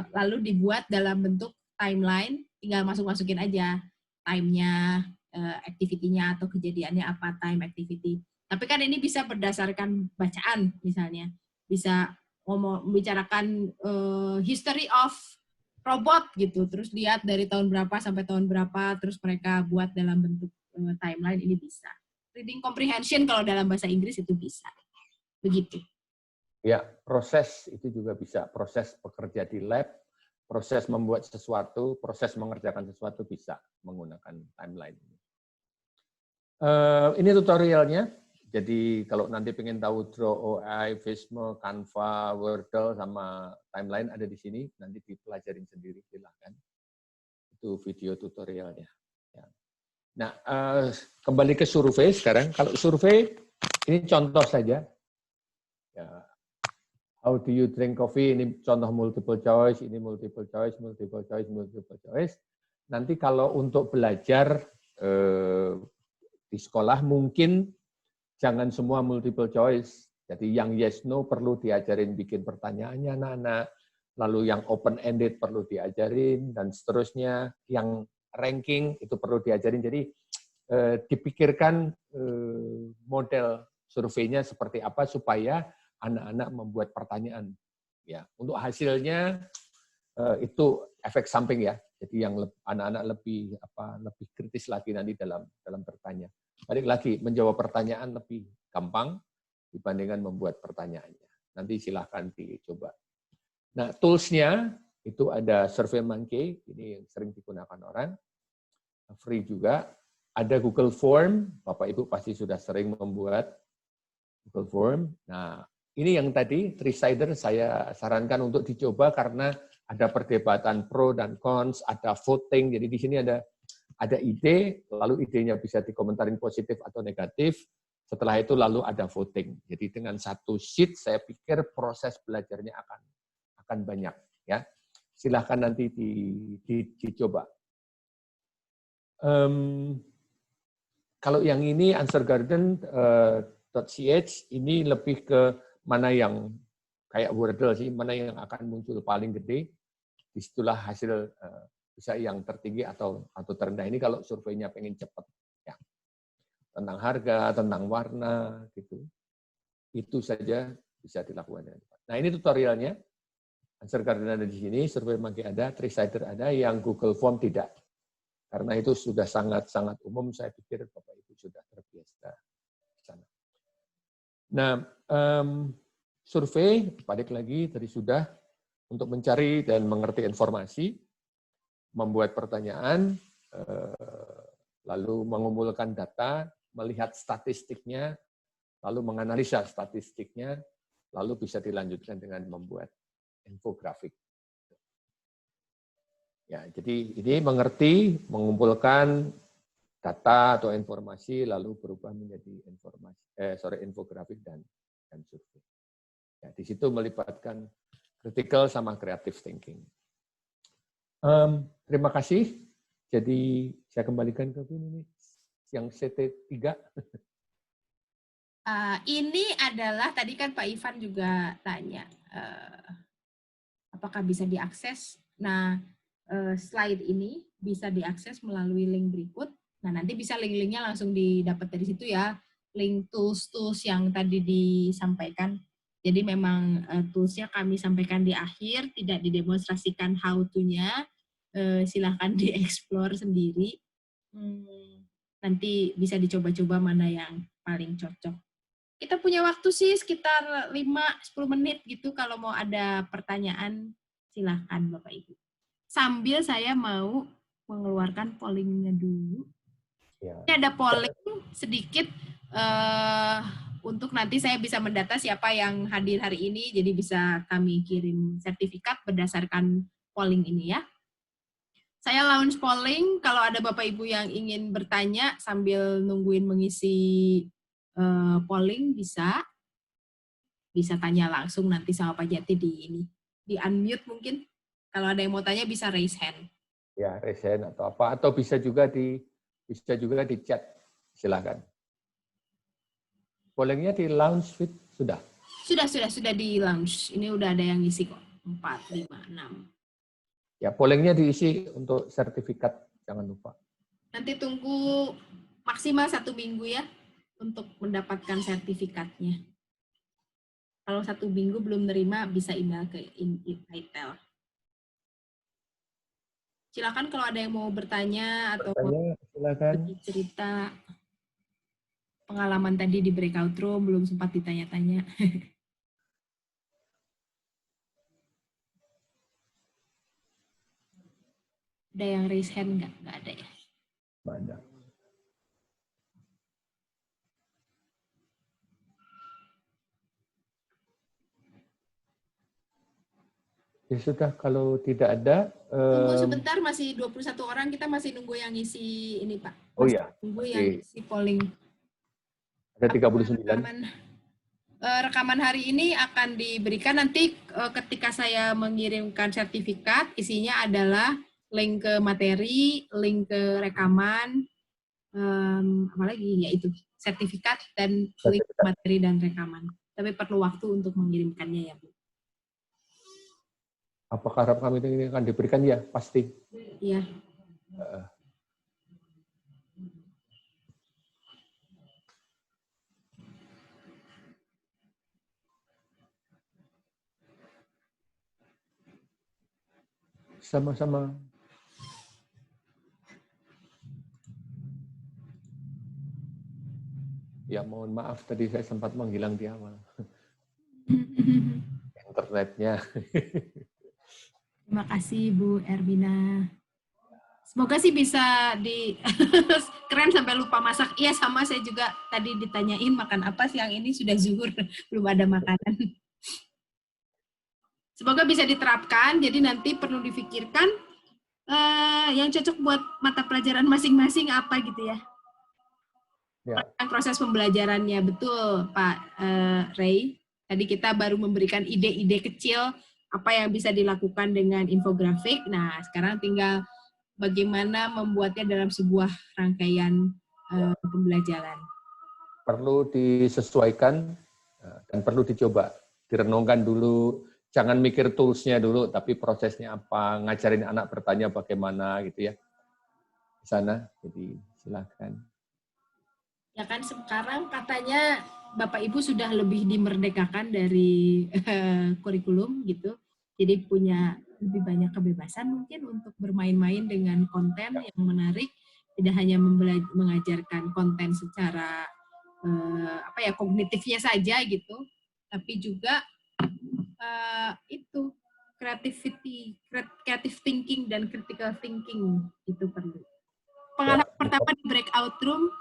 lalu dibuat dalam bentuk timeline. Tinggal masukin aja time-nya, activity-nya atau kejadiannya apa, time activity. Tapi kan ini bisa berdasarkan bacaan misalnya. Bisa membicarakan history of robot gitu. Terus lihat dari tahun berapa sampai tahun berapa, terus mereka buat dalam bentuk timeline, ini bisa. Reading comprehension kalau dalam bahasa Inggris itu bisa. Begitu. Ya, proses itu juga bisa. Proses bekerja di lab, proses membuat sesuatu, proses mengerjakan sesuatu bisa menggunakan timeline. Ini tutorialnya. Jadi kalau nanti pengen tahu Draw.oi, Visma, Canva, Wordle, sama timeline ada di sini. Nanti dipelajarin sendiri, silahkan. Itu video tutorialnya. Ya. Nah, kembali ke survei sekarang. Kalau survei, ini contoh saja. Ya. How do you drink coffee? Ini contoh multiple choice, ini multiple choice, multiple choice, multiple choice. Nanti kalau untuk belajar di sekolah mungkin jangan semua multiple choice. Jadi yang yes no perlu diajarin bikin pertanyaannya anak-anak. Lalu yang open ended perlu diajarin dan seterusnya. Yang ranking itu perlu diajarin. Jadi dipikirkan model surveinya seperti apa supaya anak-anak membuat pertanyaan. Ya, untuk hasilnya itu efek samping ya. Jadi yang anak-anak lebih kritis lagi nanti dalam bertanya. Balik lagi menjawab pertanyaan lebih gampang dibandingkan membuat pertanyaannya. Nanti silahkan dicoba. Nah, tools-nya itu ada SurveyMonkey, ini yang sering digunakan orang. Free juga. Ada Google Form, Bapak Ibu pasti sudah sering membuat Google Form. Nah, ini yang tadi, three-sider saya sarankan untuk dicoba karena ada perdebatan pro dan cons, ada voting. Jadi di sini ada ide, lalu idenya bisa dikomentarin positif atau negatif. Setelah itu lalu ada voting. Jadi dengan satu sheet saya pikir proses belajarnya akan banyak. Ya, silahkan nanti dicoba. Kalau yang ini answergarden.ch ini lebih ke mana yang kayak Wordle sih, mana yang akan muncul paling gede, disitulah hasil bisa yang tertinggi atau terendah. Ini kalau surveinya pengen cepat, ya. Tentang harga, tentang warna, gitu. Itu saja bisa dilakukan. Nah ini tutorialnya. Answergarden ada di sini, SurveyMonkey ada, three-sider ada, yang Google Form tidak. Karena itu sudah sangat-sangat umum, saya pikir Bapak Ibu sudah terbiasa di sana. Nah, survei, balik lagi tadi sudah, untuk mencari dan mengerti informasi, membuat pertanyaan, lalu mengumpulkan data, melihat statistiknya, lalu menganalisa statistiknya, lalu bisa dilanjutkan dengan membuat infografik. Ya, jadi ini mengerti, mengumpulkan data atau informasi, lalu berubah menjadi infografik dan survei. Ya, di situ melibatkan critical sama creative thinking. Terima kasih. Jadi saya kembalikan ke ini yang CT3. Ini adalah tadi kan Pak Ivan juga tanya apakah bisa diakses. Nah, slide ini bisa diakses melalui link berikut. Nah, nanti bisa link-linknya langsung didapat dari situ ya. Link tools-tools yang tadi disampaikan. Jadi memang tools-nya kami sampaikan di akhir, tidak didemonstrasikan how to-nya. Silahkan dieksplor sendiri. Nanti bisa dicoba-coba mana yang paling cocok. Kita punya waktu sih sekitar 5-10 menit gitu kalau mau ada pertanyaan, silahkan Bapak Ibu. Sambil saya mau mengeluarkan pollingnya dulu. Ya. Ini ada polling sedikit untuk nanti saya bisa mendata siapa yang hadir hari ini, jadi bisa kami kirim sertifikat berdasarkan polling ini ya. Saya launch polling, kalau ada Bapak Ibu yang ingin bertanya sambil nungguin mengisi polling bisa tanya langsung nanti sama Pak Jati di unmute mungkin. Kalau ada yang mau tanya bisa raise hand. Ya, raise hand atau apa, atau bisa juga di chat. Silakan. Pollingnya di launch fit sudah. Sudah di launch. Ini udah ada yang ngisi kok. 4, 5, 6. Ya, pollingnya diisi untuk sertifikat, jangan lupa. Nanti tunggu maksimal 1 minggu ya untuk mendapatkan sertifikatnya. Kalau 1 minggu belum nerima, bisa email ke ITEL. Silakan kalau ada yang mau bertanya atau cerita pengalaman tadi di breakout room belum sempat ditanya-tanya. Ada yang raise hand nggak? Nggak ada ya? Banyak. Ya sudah, kalau tidak ada... Tunggu sebentar, masih 21 orang, kita masih nunggu yang ngisi ini Pak. Masih oh iya. Tunggu yang ngisi polling. Ada 39. Rekaman hari ini akan diberikan nanti ketika saya mengirimkan sertifikat, isinya adalah link ke materi, link ke rekaman, apalagi yaitu sertifikat dan link ke materi dan rekaman. Tapi perlu waktu untuk mengirimkannya ya Bu. Apakah rekaman ini akan diberikan? Ya, pasti. Iya. Sama-sama. Ya, mohon maaf tadi saya sempat menghilang di awal. Internetnya. Terima kasih Bu Ervina. Semoga sih bisa keren sampai lupa masak. Iya, sama saya juga tadi ditanyain makan apa siang ini, sudah zuhur, belum ada makanan. Semoga bisa diterapkan, jadi nanti perlu difikirkan yang cocok buat mata pelajaran masing-masing apa gitu ya. Ya. Proses pembelajarannya, betul Pak Ray. Tadi kita baru memberikan ide-ide kecil apa yang bisa dilakukan dengan infografik. Nah, sekarang tinggal bagaimana membuatnya dalam sebuah rangkaian pembelajaran. Perlu disesuaikan dan perlu dicoba, direnungkan dulu. Jangan mikir tools-nya dulu, tapi prosesnya apa, ngajarin anak bertanya bagaimana gitu ya. Di sana, jadi silakan. Ya kan sekarang katanya Bapak Ibu sudah lebih dimerdekakan dari kurikulum gitu. Jadi punya lebih banyak kebebasan mungkin untuk bermain-main dengan konten yang menarik, tidak hanya mengajarkan konten secara kognitifnya saja gitu, tapi juga itu creative thinking dan critical thinking itu perlu. Pengalaman pertama di breakout room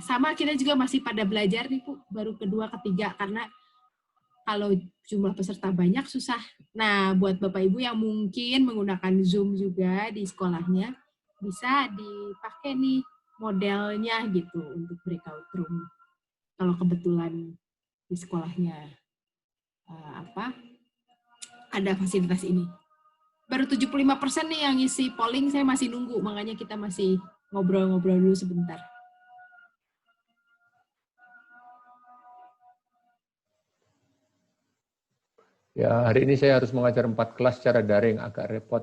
sama kita juga masih pada belajar nih Bu, baru kedua ketiga karena kalau jumlah peserta banyak susah. Nah, buat Bapak Ibu yang mungkin menggunakan Zoom juga di sekolahnya, bisa dipakai nih modelnya gitu untuk breakout room. Kalau kebetulan di sekolahnya ada fasilitas ini. Baru 75% nih yang ngisi polling, saya masih nunggu, makanya kita masih ngobrol-ngobrol dulu sebentar. Ya, hari ini saya harus mengajar 4 kelas secara daring, agak repot.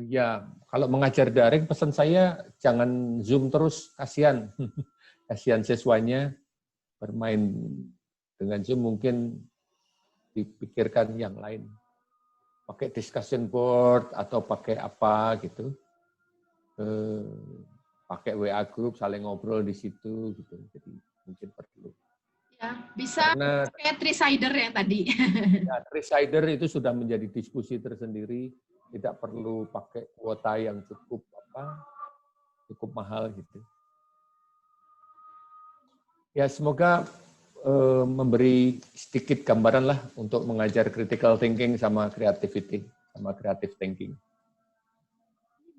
Ya, kalau mengajar daring, pesan saya jangan Zoom terus, kasihan. Kasihan siswanya bermain dengan Zoom, mungkin dipikirkan yang lain. Pakai discussion board atau pakai apa gitu. Pakai WA group, saling ngobrol di situ gitu. Jadi mungkin perlu. Ya, bisa kayak three-sider yang tadi. Ya, three-sider itu sudah menjadi diskusi tersendiri, tidak perlu pakai kuota yang cukup mahal gitu. Ya, semoga memberi sedikit gambaran lah untuk mengajar critical thinking sama creativity, sama creative thinking.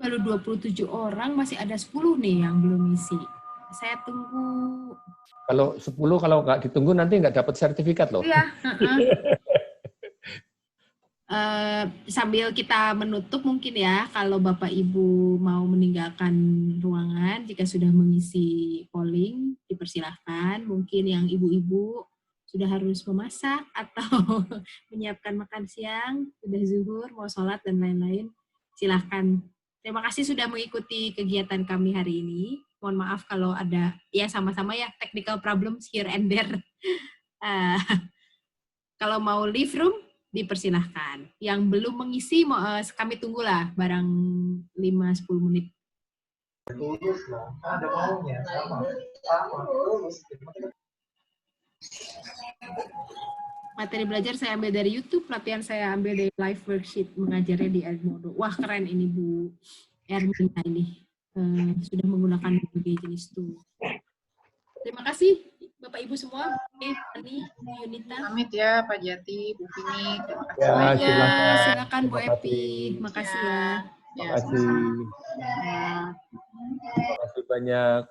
Baru 27 orang, masih ada 10 nih yang belum isi. Saya tunggu. Kalau 10, kalau nggak ditunggu nanti nggak dapat sertifikat loh. Iya. Sambil kita menutup mungkin ya, kalau Bapak Ibu mau meninggalkan ruangan, jika sudah mengisi polling, dipersilahkan. Mungkin yang ibu-ibu sudah harus memasak atau menyiapkan makan siang, sudah zuhur, mau sholat, dan lain-lain, silahkan. Terima kasih sudah mengikuti kegiatan kami hari ini. Mohon maaf kalau ada, ya sama-sama ya, technical problems here and there. Kalau mau leave room, dipersilahkan. Yang belum mengisi, kami tunggulah barang 5-10 menit. Tulus lah, ada maunya, sama. Materi belajar saya ambil dari YouTube, latihan saya ambil dari live worksheet, mengajarnya di Edmodo. Wah, keren ini Bu Ermina ini. Sudah menggunakan berbagai jenis tool. Terima kasih Bapak Ibu semua, Ani, Yunita. Pamit ya Pak Jati, Bu Fini. Terima Ya, kasih. Silakan Bu Epi. Makasih ya. Terima kasih. Terima kasih banyak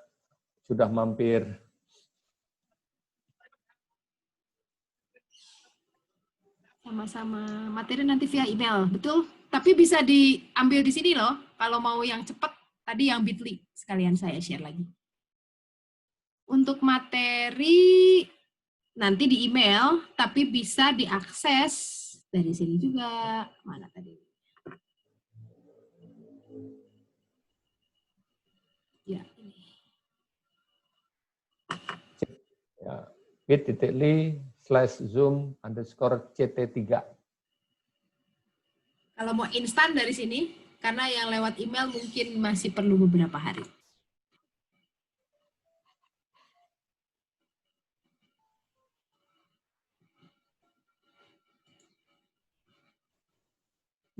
sudah mampir. Sama-sama. Materi nanti via email, betul? Tapi bisa diambil di sini loh. Kalau mau yang cepat, tadi yang Bitly sekalian saya share lagi. Untuk materi nanti di email, tapi bisa diakses dari sini juga. Mana tadi? Ya, ini. Ya, bit.ly/zoom_ct3. Kalau mau instan dari sini, karena yang lewat email mungkin masih perlu beberapa hari.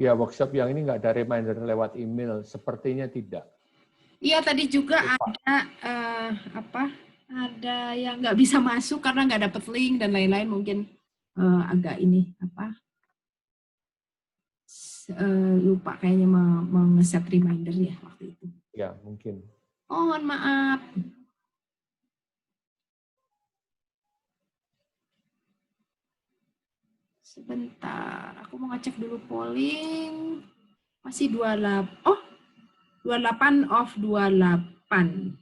Ya, workshop yang ini nggak ada reminder lewat email, sepertinya tidak. Iya, tadi juga ada ada yang nggak bisa masuk karena nggak dapat link dan lain-lain, mungkin agak ini lupa kayaknya nge-set reminder ya waktu itu. Ya, mungkin. Mohon maaf. Sebentar, aku mau ngecek dulu polling. Masih 28. Oh, 28 of 28.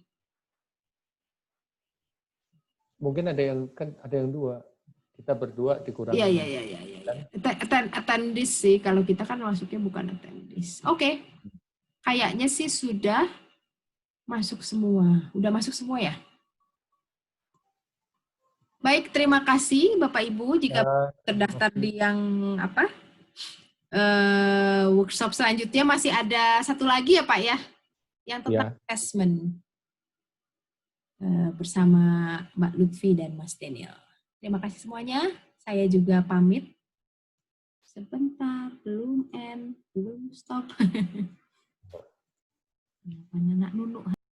Mungkin ada yang 2. Kita berdua dikurangi. Iya. Attendees sih, kalau kita kan masuknya bukan attendees. Oke. Kayaknya sih sudah masuk semua. Udah masuk semua ya? Baik, terima kasih Bapak Ibu jika terdaftar di yang workshop selanjutnya. Masih ada satu lagi ya Pak ya, yang tentang assessment. bersama Mbak Lutfi dan Mas Daniel. Terima kasih semuanya. Saya juga pamit. Sebentar, belum stop. Anak nunuk.